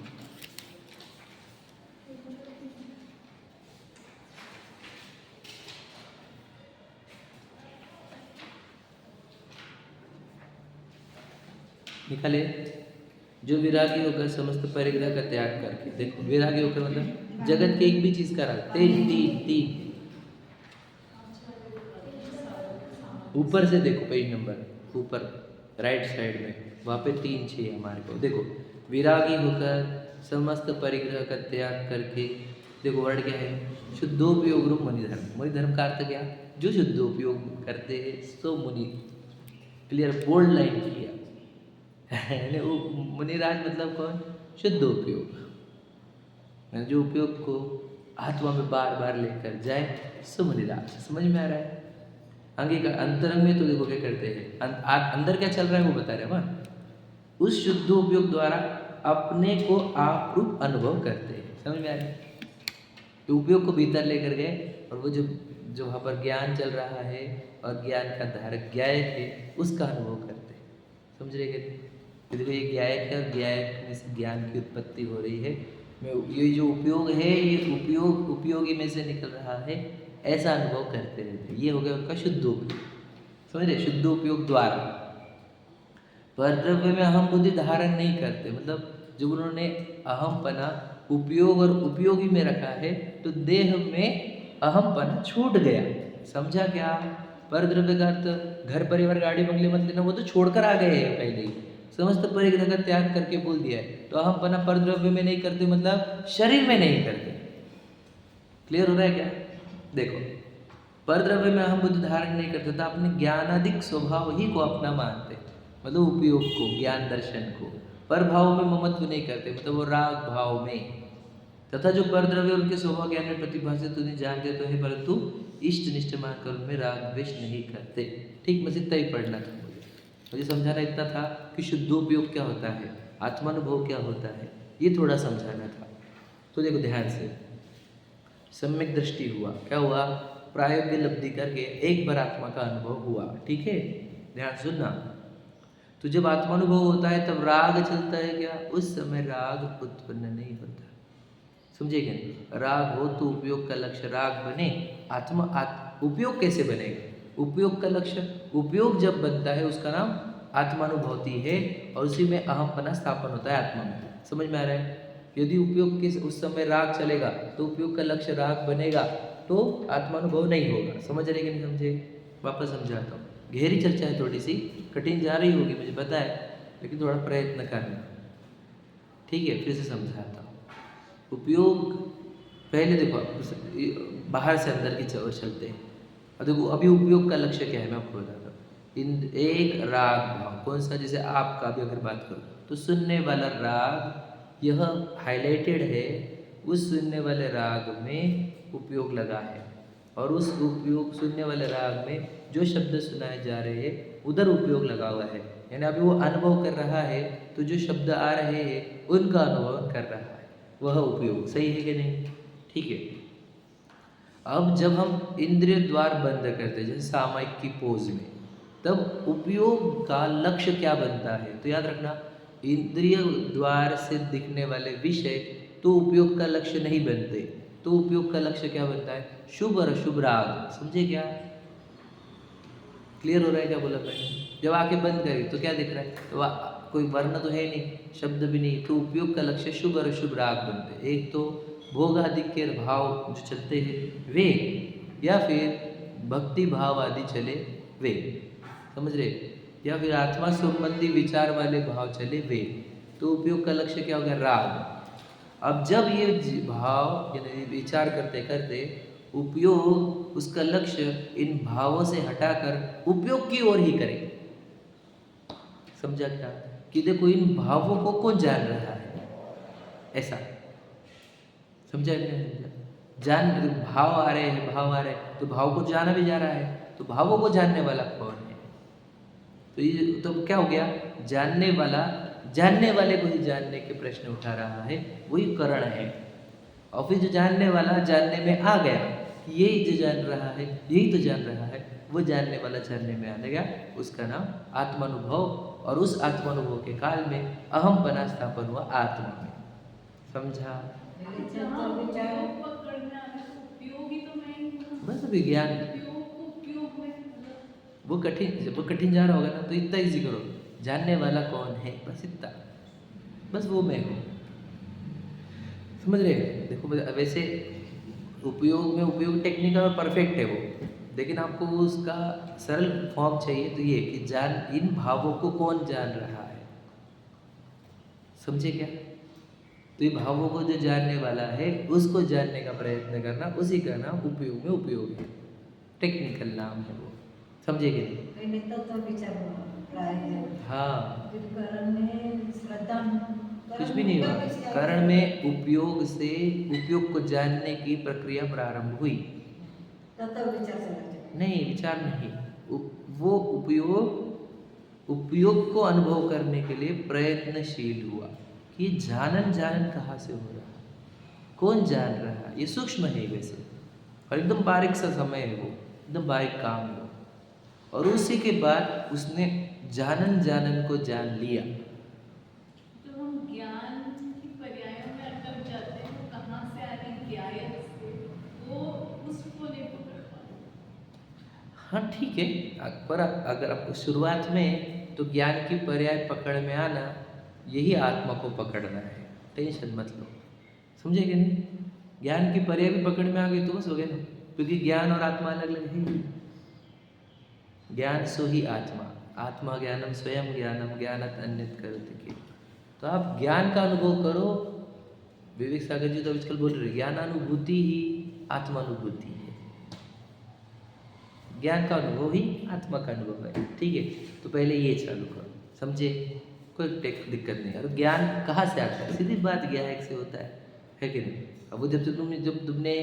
निकाले। जो विरागी होकर समस्त परिग्रह का त्याग करके, देखो विरागी होकर मतलब जगत के एक भी चीज का राग। तीन ऊपर से देखो, पेज नंबर ऊपर राइट साइड में, वहाँ पे 3 चाहिए हमारे को। देखो विरागी होकर समस्त परिग्रह का त्याग करके, देखो वर्ड क्या है? शुद्धोपयोग रूप मुनि धर्म। मुनि धर्म का अर्थ क्या? जो शुद्धोपयोग करते हैं सो मुनि। क्लियर, बोल्ड लाइन किया वो मुनिराज मतलब कौन? शुद्ध उपयोग, जो उपयोग को आत्मा में बार बार लेकर जाए सो मुनिराज। समझ में आ रहा है? आगे का अंतरंग में तो देखो क्या करते हैं, अंदर क्या चल रहा है वो बता रहे हैं। उस शुद्ध उपयोग द्वारा अपने को आप रूप अनुभव करते हैं। समझ में आ रहा है? तो उपयोग को भीतर लेकर गए और वो जो वहाँ पर ज्ञान चल रहा है और ज्ञान का धारक ज्ञायक है, उसका अनुभव करते हैं। समझ रहे? देखो ये ज्ञायक है और ज्ञायक में से ज्ञान की उत्पत्ति हो रही है। ये जो उपयोग है, ये उपयोगी में से निकल रहा है, ऐसा अनुभव करते रहते। ये हो गया उनका शुद्ध उपयोग। समझ रहे? शुद्ध उपयोग द्वारा परद्रव्य में अहम बुद्धि धारण नहीं करते, मतलब जब उन्होंने अहमपना उपयोग और उपयोगी में रखा है तो देह में अहमपना छूट गया। समझा क्या? परद्रव्य का अर्थ घर परिवार गाड़ी बंगले मत लेना, वो तो छोड़कर आ गए हैं पहले ही। समस्त परिग्रह का त्याग करके बोल दिया है। तो अहमपना परद्रव्य में नहीं करते, मतलब शरीर में नहीं करते। क्लियर हो रहा है क्या? देखो परद्रव्य में अहम बुद्धि धारण नहीं करते तो अपने ज्ञानादिक स्वभाव ही को अपना मानते, मतलब उपयोग को, ज्ञान दर्शन को। पर भाव में ममत्व नहीं करते, मतलब वो राग भाव में। तथा जो परद्रव्य उनके स्वभाव ज्ञान में प्रतिभाषित उन्हें जानते तो है, परंतु इष्ट निष्ठ मानकर उनमें राग द्वेष नहीं करते। ठीक, बस इतना ही पढ़ना था मुझे समझाना इतना था कि शुद्धोपयोग क्या होता है, आत्मानुभव क्या होता है, ये थोड़ा समझाना था। तो देखो ध्यान से, सम्यक दृष्टि हुआ, क्या हुआ? प्रायोग्य लब्धि करके एक बार आत्मा का अनुभव हुआ। ठीक है, ध्यान सुनना। तो जब आत्मानुभव होता है तब राग चलता है क्या? उस समय राग उत्पन्न नहीं होता। समझे क्या? राग हो तो उपयोग का लक्ष्य राग बने। उपयोग कैसे बनेगा? उपयोग का लक्ष्य, उपयोग जब बनता है उसका नाम आत्मानुभूति है और उसी में अहमपना स्थापन होता है आत्मा में। समझ में आ रहा है? यदि उपयोग के उस समय राग चलेगा तो उपयोग का लक्ष्य राग बनेगा तो आत्मानुभव नहीं होगा। समझ रहे कि नहीं समझे? वापस समझाता हूँ, गहरी चर्चा है, थोड़ी सी कठिन जा रही होगी मुझे पता है, लेकिन थोड़ा प्रयत्न करना। ठीक है, फिर से समझाता हूँ। उपयोग पहले देखो, बाहर से अंदर की ओर चलते हैं। अब देखो अभी उपयोग का लक्ष्य क्या है मैं आपको बताता हूँ। एक राग भाव, कौन सा? जैसे आपका भी अगर बात करो तो सुनने वाला राग, यह हाईलाइटेड है, उस सुनने वाले राग में उपयोग लगा है और उस उपयोग सुनने वाले राग में जो शब्द सुनाए जा रहे हैं उधर उपयोग लगा हुआ है। यानी अभी वो अनुभव कर रहा है तो जो शब्द आ रहे हैं उनका अनुभव कर रहा है, वह उपयोग। सही है कि नहीं? ठीक है। अब जब हम इंद्रिय द्वार बंद करते हैं, जैसे सामायिक की पोज में, तब उपयोग का लक्ष्य क्या बनता है? तो याद रखना, इंद्रिय द्वार से दिखने वाले विषय तो उपयोग का लक्ष्य नहीं बनते। तो उपयोग का लक्ष्य क्या बनता है? शुभ और अशुभ राग। समझे क्या? क्लियर हो रहा है क्या बोला मैंने? जब आंखें बंद करी तो क्या दिख रहा है? तो कोई वर्ण तो है नहीं, शब्द भी नहीं, तो उपयोग का लक्ष्य शुभ और अशुभ राग बनते हैं। एक तो भोग आदि के भाव जो चलते हैं वे, या फिर भक्ति भाव आदि चले वे, समझ रहे, या फिर आत्मा संबंधी विचार वाले भाव चले वे, तो उपयोग का लक्ष्य क्या हो गया, राग। अब जब ये भाव यानी विचार करते करते उपयोग उसका लक्ष्य इन भावों से हटाकर उपयोग की ओर ही करे, समझा क्या, कि देखो इन भावों को कौन जान रहा है, ऐसा समझा क्या, जान भाव आ रहे हैं, भाव आ रहे हैं तो भाव को जाना भी जा रहा है, तो भावों को जानने वाला कौन है, तो ये तो क्या हो गया, जानने वाला जानने वाले को ही जानने के प्रश्न उठा रहा है, वही करण है। और फिर जो जानने वाला जानने में आ गया, यही जो जान रहा है यही तो जान रहा है, वो जानने वाला जानने में आ गया, उसका नाम आत्मानुभव। और उस आत्मानुभव के काल में अहम बना स्थापन हुआ आत्मा में, समझा। जहाँ उपयोग पकड़ना है उपयोग ही तो मैं बस विज्ञान उपयोग में वो कठिन, जब वो कठिन जा रहा होगा ना तो इतना इजी करो, जानने वाला कौन है, बस इतना, बस वो मैं हूँ, समझ रहे। देखो वैसे उपयोग में उपयोग टेक्निकल और परफेक्ट है वो, लेकिन आपको उसका सरल फॉर्म चाहिए, तो ये कि जान इन भावों को कौन जान रहा है, समझे क्या। तो ये भावों को जो जानने वाला है उसको जानने का प्रयत्न करना, उसी का नाम उपयोग में उपयोग है, टेक्निकल नाम है वो, समझे कि नहीं। पहले तत्व विचार प्राय है, हाँ, फिर करण में श्रद्धा, कुछ भी नहीं हुआ, कारण में उपयोग से उपयोग को जानने की प्रक्रिया प्रारंभ हुई, तत्व विचार चला जाए। नहीं विचार नहीं, वो उपयोग को अनुभव करने के लिए प्रयत्नशील हुआ कि जानन जानन कहाँ से हो रहा है, कौन जान रहा है, ये सूक्ष्म है वैसे, और एकदम बारीक सा समय है वो, एकदम बारीक काम है वो। और उसी के बाद उसने जानन जानन को जान लिया। जब हम ज्ञान की पर्यायों में अटक जाते हैं तो कहाँ से आ रही ज्ञायत से, वो उसको नहीं पकड़ पाते। हाँ ठीक है, पर अगर आपको शुरुआत में तो ज्ञान की पर्याय पकड़ में आना, यही आत्मा को पकड़ना है, टेंशन मत लो, समझे कि नहीं। ज्ञान की पर्याय भी पकड़ में आ गई तो बस हो गया ना, क्योंकि ज्ञान और आत्मा अलग अलग है। ज्ञान सो ही आत्मा, आत्मा ज्ञानम स्वयं ज्ञानम ज्ञानत अन्यत करते के। तो आप ज्ञान का अनुभव करो, विवेक सागर जी तो आजकल बोल रहे ज्ञानानुभूति ही आत्मानुभूति है, ज्ञान का अनुभव ही आत्मा का अनुभव है, ठीक है। तो पहले ये चालू करो, समझे, कोई दिक्कत नहीं। और ज्ञान कहाँ से आता है, सीधी बात ज्ञायक से होता है कि नहीं। अब वो जब तुमने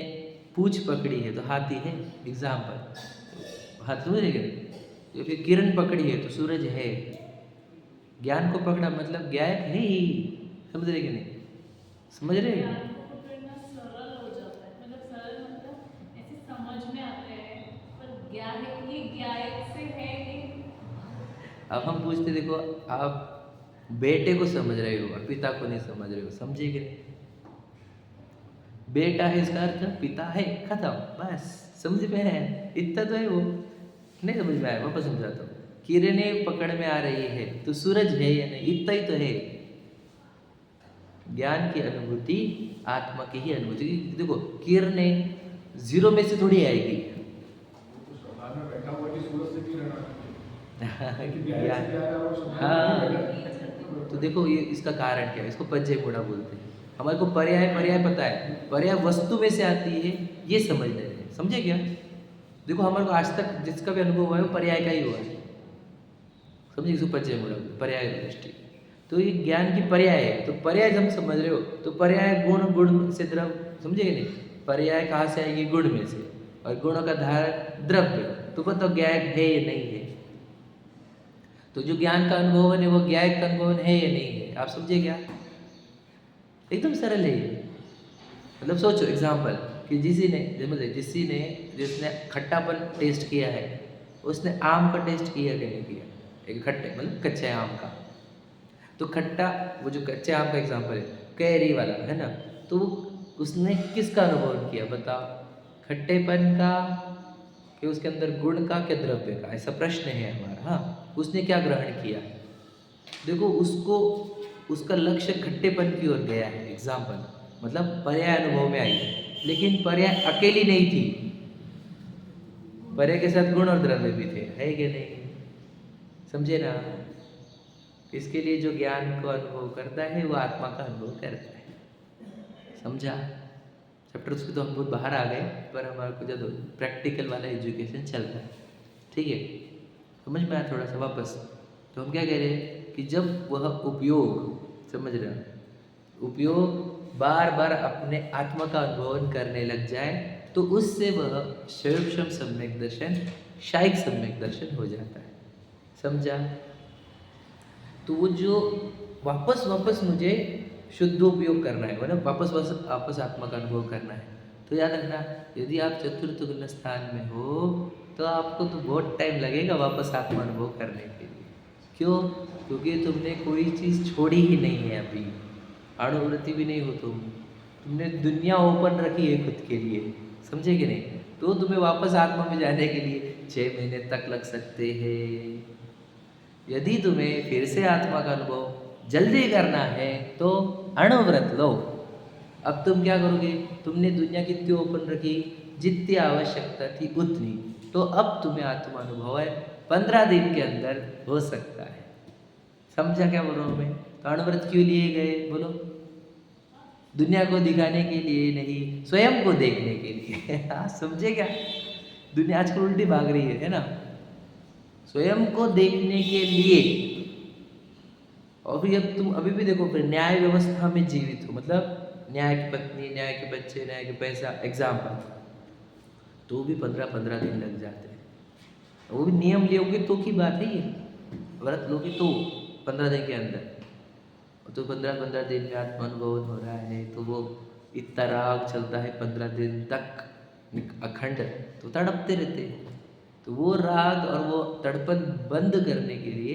पूछ पकड़ी है तो हाथी है, एग्जाम्पल, हाथ समझ रहे, तो फिर किरण पकड़ी है तो सूरज है, ज्ञान को पकड़ा मतलब ज्ञायक है ही, समझ रहे कि नहीं, समझ रहे। ज्ञान को पकड़ना सरल हो जाता है, मतलब सरल मतलब ऐसे समझ में आता है, पर ज्ञान ये ज्ञायक से है कि। अब हम पूछते, देखो आप बेटे को समझ रहे हो और पिता को नहीं समझ रहे हो, समझे कि नहीं। बेटा है इसका अर्थ पिता है, खत्म, बस समझ में है, इतना तो है। वो नहीं समझ में आया, वापस समझाता हूँ। किरणें पकड़ में आ रही है तो सूरज है या नहीं, इतना ही तो है। ज्ञान की अनुभूति आत्मा की ही अनुभूति। देखो किरणें जीरो में से थोड़ी आएगी, हाँ। तो देखो ये इसका कारण क्या है, इसको पर्याय गुणा बोलते हैं। हमारे को पर्याय पता है, पर्याय वस्तु में से आती है, ये समझ लेते हैं, समझे क्या। देखो हमारे को आज तक जिसका भी अनुभव हुआ है वो पर्याय का ही हुआ है, समझे, इसको पर्याय गुणा, पर्याय दृष्टि। तो ये ज्ञान की पर्याय है, तो पर्याय जब समझ रहे हो तो पर्याय गुण से द्रव, समझे कि नहीं। पर्याय कहाँ से आएगी, गुण में से, और गुणों का धारक द्रव्य, तो वो तो ज्ञायक है या नहीं है। तो जो ज्ञान का अनुभव है वो ज्ञायक का अनुभव है या नहीं है, आप समझे क्या। एकदम सरल है ये। मतलब सोचो एग्जाम्पल कि जिसने खट्टापन टेस्ट किया है, उसने आम का टेस्ट किया कि नहीं किया, एक खट्टे मतलब कच्चे आम का। तो खट्टा, वो जो कच्चे आम का एग्जाम्पल है, कैरी वाला है ना, तो उसने किसका अनुभव किया बताओ, खट्टेपन का कि उसके अंदर गुण का, क्या द्रव्य का, ऐसा प्रश्न है हमारा। हाँ, उसने क्या ग्रहण किया, देखो उसको, उसका लक्ष्य खट्टेपन की ओर गया है, एग्जाम्पल मतलब पर्याय अनुभव में आई, लेकिन पर्याय अकेली नहीं थी, पर्याय के साथ गुण और द्रव्य भी थे, है कि नहीं? समझे ना? इसके लिए जो ज्ञान को अनुभव करता है वो आत्मा का अनुभव करता है। समझा? चैप्टर उसके तो हम बहुत बाहर आ गए, पर हमारे को जब प्रैक्टिकल वाला एजुकेशन चल रहा है, ठीक है? समझ में आया थोड़ा सा वापस? तो हम क्या कह रहे हैं कि जब वह उपयोग, समझ रहे हो, उपयोग बार बार अपने आत्मा का अनुभव करने लग जाए तो उससे वह शैवक्षम सम्यक दर्शन, शाइक सम्यक दर्शन हो जाता है। समझा? तो वो जो वापस वापस मुझे शुद्ध उपयोग करना है, मतलब वापस वापस आत्मा का अनुभव करना है, तो याद रखना, यदि आप चतुर्थ गुण स्थान में हो तो आपको तो बहुत टाइम लगेगा वापस आत्मा अनुभव करने के लिए। क्यों? क्योंकि तुमने कोई चीज़ छोड़ी ही नहीं है अभी, अणुवृत्ति भी नहीं हो तुमने दुनिया ओपन रखी है खुद के लिए, समझे कि नहीं? तो तुम्हें वापस आत्मा में जाने के लिए 6 महीने तक लग सकते हैं। यदि तुम्हें फिर से आत्मा का अनुभव जल्दी करना है तो अणुव्रत लो। अब तुम क्या करोगे? तुमने दुनिया कितनी ओपन रखी, जितनी आवश्यकता थी उतनी, तो अब तुम्हें आत्मा अनुभव है 15 दिन के अंदर हो सकता है। समझा क्या बोल रहा हूँ मैं? तो अणुव्रत क्यों लिए गए बोलो? दुनिया को दिखाने के लिए नहीं, स्वयं को देखने के लिए। हाँ, समझे क्या? दुनिया आजकल उल्टी भाग रही है ना? स्वयं को देखने के लिए। और फिर अब तुम अभी भी देखो, फिर न्याय व्यवस्था में जीवित हो, मतलब न्याय की पत्नी, न्याय के बच्चे, न्याय के पैसा, एग्जाम्पल, तो भी 15-15 दिन लग जाते हैं। वो भी नियम लोगे तो की बात है ये, व्रत लोगे तो 15 दिन के अंदर, तो 15-15 दिन में आत्मानुभव हो रहा है, तो वो इतना राग चलता है 15 दिन तक अखंड, तो तड़पते रहते हैं। तो वो राग और वो तड़पन बंद करने के लिए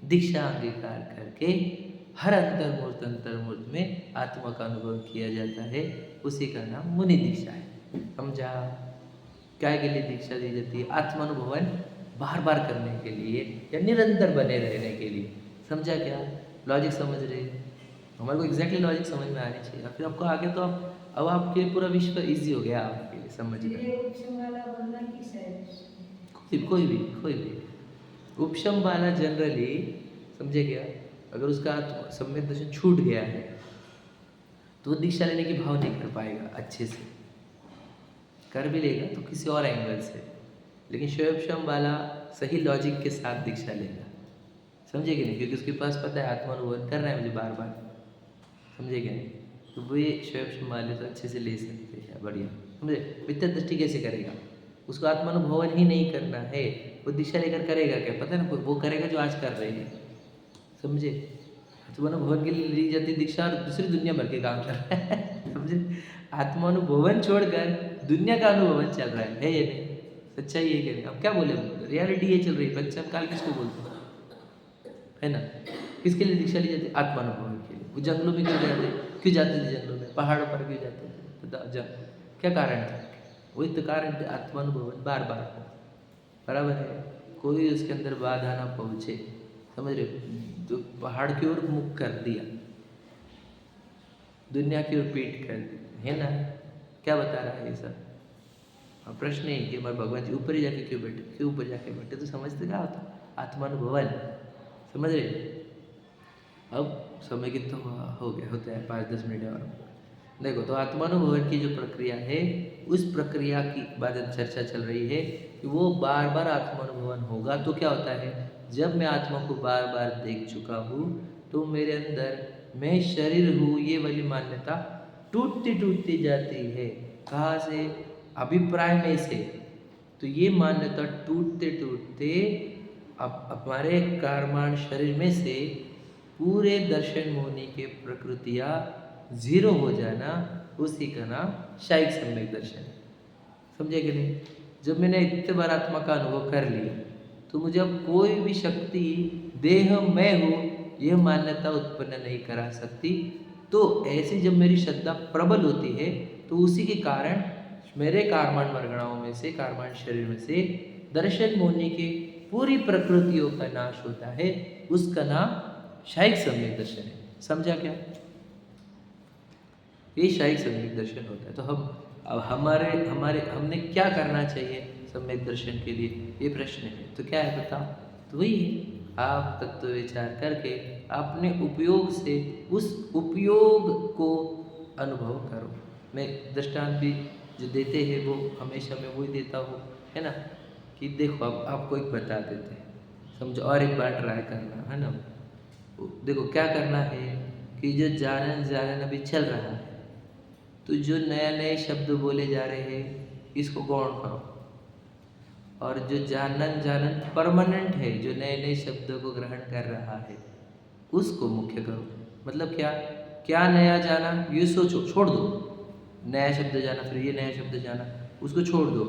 दीक्षा अंगीकार करके हर अंतर्मुहूर्त में आत्मा का अनुभव किया जाता है, उसी का नाम मुनि दीक्षा है। समझा? क्या के लिए दीक्षा दी जाती है? आत्मानुभवन बार बार करने के लिए या निरंतर बने रहने के लिए। समझा क्या? लॉजिक समझ रहे? हमारे को एग्जैक्टली लॉजिक समझ में आनी चाहिए, फिर आपको आगे तो आप अब आपके लिए पूरा विश्व इजी हो गया आपके लिए समझना। ये उपशम वाला बनना की शायद कोई भी उपशम वाला जनरली, समझे क्या, अगर उसका सम्यक दर्शन छूट गया है तो वो दीक्षा लेने की भाव नहीं कर पाएगा अच्छे से, कर भी लेगा तो किसी और एंगल से, लेकिन शैवक्षम वाला सही लॉजिक के साथ दीक्षा लेगा। समझे कि नहीं? क्योंकि उसके पास पता है आत्मानुभव करना है मुझे बार बार, समझे क्या नहीं? तो वो ये शैवक्षम वाले तो अच्छे से ले सकते हैं, बढ़िया। समझे? मित्र दृष्टि कैसे करेगा? उसको आत्मानुभवन ही नहीं करना है, वो दिशा लेकर करेगा क्या पता है ना? वो करेगा जो आज कर रहे हैं, समझे? आत्मानुभवन के लिए ली जाती दीक्षा और दूसरी दुनिया भर के काम कर रहा है। समझे? आत्मानुभवन छोड़कर दुनिया का अनुभवन चल रहा है ये नहीं? सच्चाई ये कह रहे, अब क्या बोले, रियलिटी ये चल रही है। पंचम काल किसको बोलते है ना? किसके लिए दीक्षा ली जाती है? आत्मानुभवन के लिए। वो जंगलों में क्यों जाते? क्यों जाते थे जंगलों में? पहाड़ों पर क्यों जाते थे? क्या कारण था? वही तो कारण थे, आत्मानुभवन बार बार हो, बराबर है? कोई उसके अंदर बाधा ना पहुँचे, समझ रहे हो? तो पहाड़ की ओर मुख कर दिया, दुनिया की ओर पीठ कर दी, है ना? क्या बता रहा है ये सब? अब प्रश्न है कि हमारे भगवान जी ऊपर ही जाके क्यों बैठे? क्यों ऊपर जाके बैठे? तो समझते क्या होता? आत्मानुभवन, समझ रहे? अब समय कितना हो गया, होता है 5-10 मिनट और। देखो, तो आत्मानुभवन की जो प्रक्रिया है, उस प्रक्रिया की बाद चर्चा चल रही है कि वो बार बार आत्मानुभवन होगा तो क्या होता है? जब मैं आत्मा को बार बार देख चुका हूँ तो मेरे अंदर मैं शरीर हूँ ये वाली मान्यता टूटती टूटती जाती है। कहाँ से? अभिप्राय में से। तो ये मान्यता टूटते टूटते अब हमारे कार्मान शरीर में से पूरे दर्शन मोहनी के प्रकृतियाँ जीरो हो जाना, उसी का नाम शाइक सम्यक दर्शन है। समझे कि नहीं? जब मैंने इतने बार आत्मा का अनुभव कर लिया तो मुझे अब कोई भी शक्ति देह मैं हूँ यह मान्यता उत्पन्न नहीं करा सकती। तो ऐसी जब मेरी श्रद्धा प्रबल होती है तो उसी के कारण मेरे कार्मान वर्गणाओं में से, कार्मान शरीर में से दर्शन मोहनी के पूरी प्रकृतियों का नाश होता है, उसका नाम शायिक सम्यक दर्शन है। समझा क्या? ये शायिक सम्यक दर्शन होता है। तो अब हमारे हमारे हमने क्या करना चाहिए सम्यक दर्शन के लिए, ये प्रश्न है। तो क्या है बताओ? तो वही है, आप तत्व विचार करके अपने उपयोग से उस उपयोग को अनुभव करो। मैं दृष्टांत भी जो देते हैं वो हमेशा मैं वही देता हूँ, है ना, कि देखो अब आपको एक बता देते हैं, समझो, और एक बार ट्राई करना, है ना। देखो क्या करना है कि जो जानन जानन अभी चल रहा है, तो जो नए नए शब्द बोले जा रहे हैं इसको गौण करो, और जो जानन जानन परमानेंट है, जो नए नए शब्दों को ग्रहण कर रहा है, उसको मुख्य करो। मतलब क्या क्या नया जाना, ये सोचो, छोड़ दो नया शब्द जाना, फिर ये नया शब्द जाना, उसको छोड़ दो,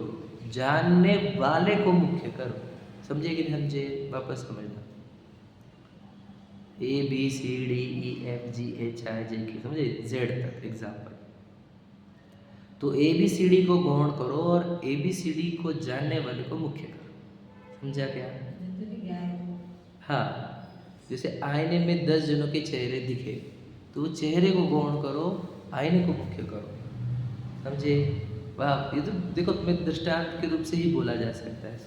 जानने वाले को मुख्य करो। समझे कि नहीं समझे? वापस समझना, ABCDEFGHIJK, समझे, Z तक एग्जाम्पल। तो ABCD को गौण करो और ABCD को जानने वाले को मुख्य करो। समझा क्या? जितनी ज्ञान हो। हाँ, जैसे आईने में 10 जनों के चेहरे दिखे, तो वो चेहरे को गौण करो, आईने को मुख्य करो। समझे? वाह, ये तो देखो मैं दृष्टांत के रूप से ही बोला जा सकता है,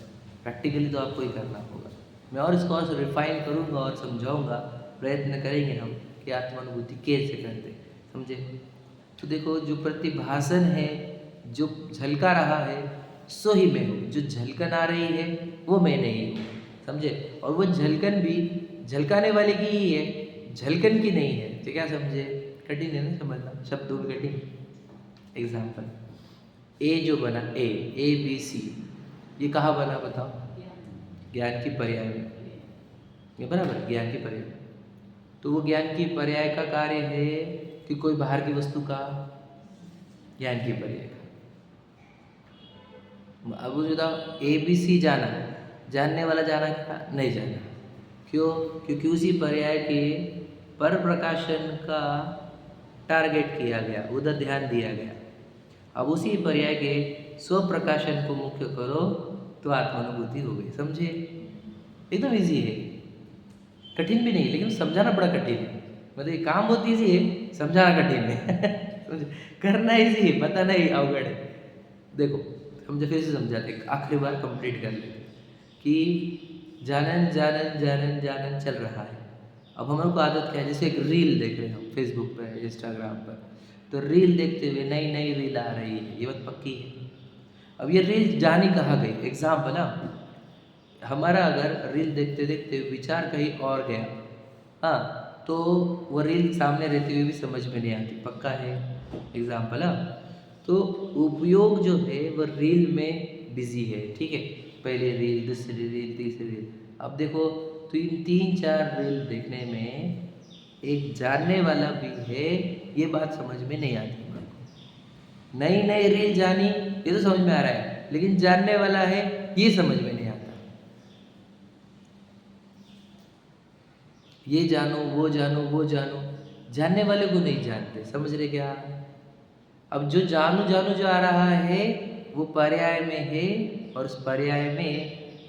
प्रैक्टिकली तो आपको ही करना होगा। मैं और इसको और रिफाइन करूँगा और समझाऊंगा, प्रयत्न करेंगे हम कि आत्मानुभूति कैसे करते, समझे। तो देखो जो प्रतिभासन है, जो झलका रहा है, सो ही मैं हूँ, जो झलकन आ रही है वो मैं नहीं हूँ, समझे। और वो झलकन भी झलकाने वाले की ही है, झलकन की नहीं है। तो क्या समझे? कठिन है ना समझना, शब्दों में कठिन। एग्जाम्पल, ए जो बना, ABC, ये कहाँ बना बताओ? ज्ञान की पर्याय में, ये बराबर, ज्ञान की पर्याय। तो वो ज्ञान की पर्याय का कार्य है कि कोई बाहर की वस्तु का, ज्ञान की पर्याय का। अब वो बताओ, ABC जाना, जानने वाला जाना क्या? नहीं जाना। क्यों? क्योंकि उसी पर्याय के पर प्रकाशन का टारगेट किया गया, उधर ध्यान दिया गया। अब उसी पर्याय के स्व प्रकाशन को मुख्य करो तो आत्मानुभूति हो गई। समझे? एकदम इजी है, कठिन भी नहीं, लेकिन समझाना बड़ा कठिन है। मतलब ये काम बहुत इजी है, समझाना कठिन है। समझे? करना इजी है, बताना ही अवगढ़ है। देखो हम फिर से समझाते, आखिरी बार कंप्लीट कर लेते कि जानन जानन जानन जानन चल रहा है। अब हमारे को आदत क्या है, जैसे एक रील देख रहे हैं हम फेसबुक पर, इंस्टाग्राम पर, तो रील देखते हुए नई नई रील आ रही है, ये बात पक्की है। अब ये रील जानी कहाँ गई? एग्जाम्पल, हमारा अगर रील देखते देखते विचार कहीं और गया, हाँ, तो वो रील सामने रहते हुए भी समझ में नहीं आती, पक्का है। एग्जाम्पल, तो उपयोग जो है वो रील में बिजी है, ठीक है, पहले रील, दूसरी रील, तीसरी रील। अब देखो, तो इन 3-4 रील देखने में एक जानने वाला भी है, ये बात समझ में नहीं आती। नई नई रील जानी, ये तो समझ में आ रहा है, लेकिन जानने वाला है ये समझ में नहीं आता। ये जानो, वो जानो, वो जानो, जानने वाले को नहीं जानते। समझ रहे क्या? अब जो जानो जानो जो आ रहा है वो पर्याय में है, और उस पर्याय में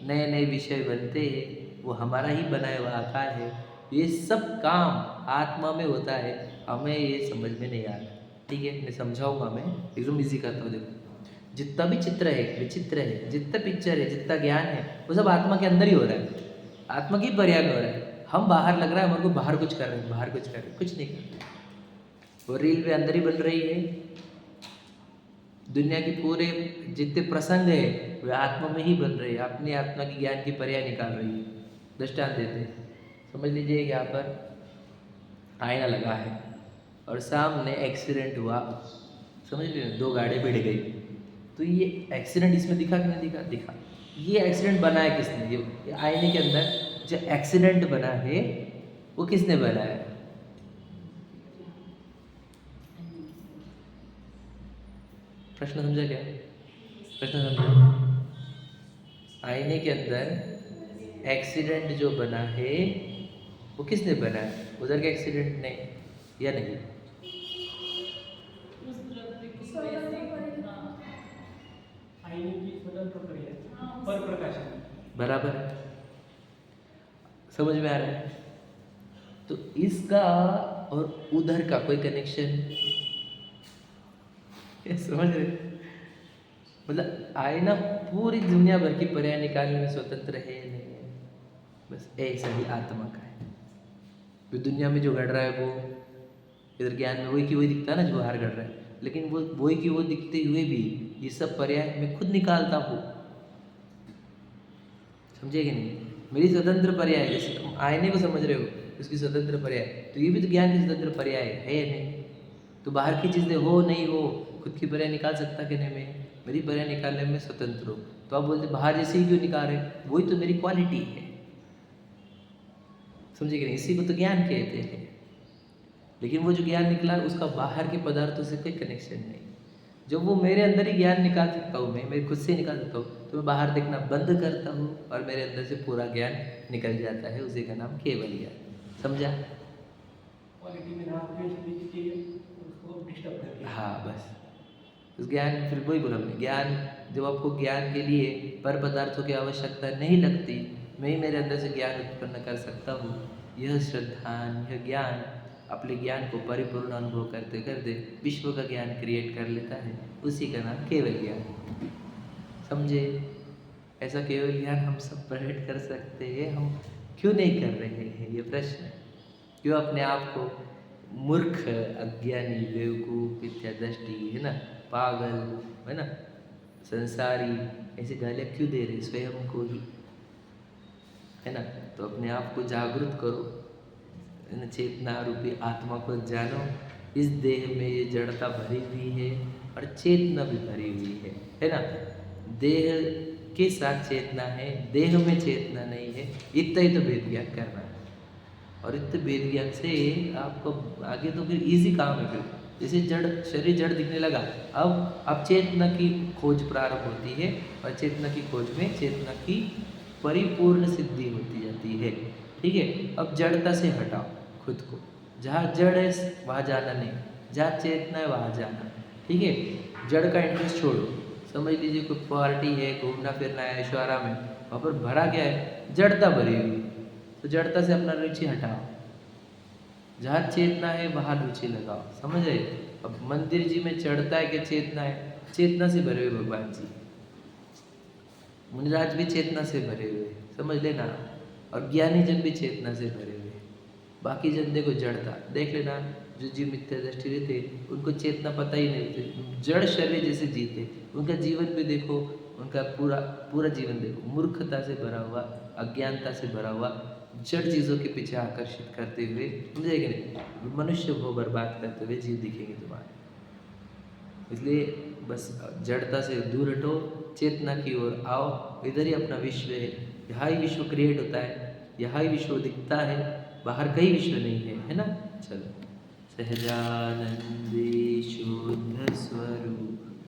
नए नए विषय बनते हैं, वो हमारा ही बनाया हुआ आकार है। ये सब काम आत्मा में होता है, हमें ये समझ में नहीं आ रहा। ठीक है, मैं समझाऊंगा, मैं एकदम इजी करता हूँ। देखो, जितना भी चित्र है, विचित्र है, जितना पिक्चर है, जितना ज्ञान है, वो सब आत्मा के अंदर ही हो रहा है, आत्मा की पर्याय में हो रहा है। हम बाहर लग रहा है हमारे को, बाहर कुछ कर रहे हैं, बाहर कुछ कर रहे हैं, कुछ नहीं कर रहे। वो रील में अंदर ही बन रही है। दुनिया की पूरे जितने प्रसंग है वे आत्मा में ही बन रहे हैं, अपनी आत्मा की ज्ञान की पर्याय निकाल रही है। दृष्टांत देते हैं, समझ लीजिए यहाँ पर आईना लगा है और सामने एक्सीडेंट हुआ, समझ लीजिए 2 गाड़ी भिड़ गई, तो ये एक्सीडेंट इसमें दिखा कि नहीं दिखा? दिखा। ये एक्सीडेंट बनाया किसने? ये आईने के अंदर जो एक्सीडेंट बना है वो किसने बनाया है? प्रश्न समझा क्या? प्रश्न समझा? आईने के अंदर एक्सीडेंट जो बना है वो किसने बनाया? उधर का एक्सीडेंट नहीं, या नहीं? उस द्रव्य की वजह से, हाँ, आईने की स्वतंत्र प्रक्रिया, हाँ, पर प्रकाशन। बराबर है, समझ में आ रहा है? तो इसका और उधर का कोई कनेक्शन समझ रहे? मतलब आईना पूरी दुनिया भर की पर्याय निकालने में स्वतंत्र है नहीं है, बस ऐसा ही आत्मा का है। जो दुनिया में जो घड़ रहा है वो इधर ज्ञान में वही की वही दिखता है ना, जो बाहर घड़ रहा है, लेकिन वो वही की वो दिखते हुए भी ये सब पर्याय मैं खुद निकालता हूँ। समझे कि नहीं? मेरी स्वतंत्र पर्याय, जैसे तुम आईने को समझ रहे हो उसकी स्वतंत्र पर्याय, तो ये भी तो ज्ञान की स्वतंत्र पर्याय है या नहीं? तो बाहर की चीज़ें हो नहीं हो खुद की पर्याय निकाल सकता कि नहीं? मैं मेरी पर्याय निकालने में स्वतंत्र हूँ। तो आप बोलते बाहर जैसे ही क्यों निकाल रहे? वही तो मेरी क्वालिटी है। समझे कि नहीं? इसी को तो ज्ञान कहते हैं। लेकिन वो जो ज्ञान निकला उसका बाहर के पदार्थों से कोई कनेक्शन नहीं। जब वो मेरे अंदर ही ज्ञान निकाल सकता हूँ, मैं मेरे खुद से निकाल सकता हूँ, तो मैं बाहर देखना बंद करता हूँ और मेरे अंदर से पूरा ज्ञान निकल जाता है। उसी का नाम केवल ज्ञान। समझा? क्वालिटी में नाम के उसको डिस्टर्ब कर दिया। हाँ, बस उस ज्ञान, फिर वही बोला हमने, ज्ञान जब आपको ज्ञान के लिए पर पदार्थों की आवश्यकता नहीं लगती, मैं ही मेरे अंदर से ज्ञान उत्पन्न कर सकता हूँ। यह श्रद्धान, यह ज्ञान अपने ज्ञान को परिपूर्ण अनुभव करते करते विश्व का ज्ञान क्रिएट कर लेता है। उसी का नाम केवल ज्ञान। समझे? ऐसा केवल ज्ञान हम सब प्रकट कर सकते हैं, हम क्यों नहीं कर रहे हैं? ये प्रश्न है। क्यों अपने आप को मूर्ख, अज्ञानी, बेवकूफ, मिथ्यादृष्टि, है ना, पागल, है ना, संसारी, ऐसी गालियाँ क्यों दे रहे स्वयं को ही? है ना? तो अपने आप को जागृत करो, चेतना रूपी आत्मा को जानो। इस देह में ये जड़ता भरी हुई है और चेतना भी भरी हुई है ना? देह के साथ चेतना है, देह में चेतना नहीं है। इतना ही तो भेद ज्ञान करना है, और इतने भेद ज्ञान से आपको आगे तो फिर इजी काम है। फिर जैसे जड़ शरीर जड़ दिखने लगा, अब चेतना की खोज प्रारंभ होती है और चेतना की खोज में चेतना की परिपूर्ण सिद्धि होती जाती है। ठीक है? अब जड़ता से हटाओ खुद को, जहाँ जड़ है वहाँ जाना नहीं, जहाँ चेतना है वहाँ जाना। ठीक है? जड़ का इंटरेस्ट छोड़ो। समझ लीजिए कोई पार्टी है, घूमना फिरना है, ऐशोआराम है, वहाँ पर भरा क्या है? जड़ता भरी हुई। तो जड़ता से अपना रुचि हटाओ, जहाँ चेतना है वहाँ रुचि लगाओ। समझ रहे? अब मंदिर जी में चढ़ता है कि चेतना है? चेतना से भरे हुए भगवान जी, मुनिराज भी चेतना से भरे हुए, समझ लेना। और ज्ञानी जन भी चेतना से भरे हुए। बाकी जन देखो जड़ता, देख लेना, जो जीव मिथ्या दृष्टि रहते उनको चेतना पता ही नहीं होती, जड़ शरीर जैसे जीते। उनका जीवन भी देखो, उनका पूरा जीवन देखो मूर्खता से भरा हुआ, अज्ञानता से भरा हुआ, जड़ चीज़ों के पीछे आकर्षित करते हुए, समझे कि नहीं? मनुष्य को बर्बाद करते हुए जीव दिखेंगे तुम्हारे। इसलिए बस जड़ता से दूर हटो, चेतना की ओर आओ। इधर ही अपना विश्व है, यहाँ ही विश्व क्रिएट होता है, यहाँ ही विश्व दिखता है, बाहर कहीं विश्व नहीं है ना? चलो, सहजानंदी शुद्ध स्वरूप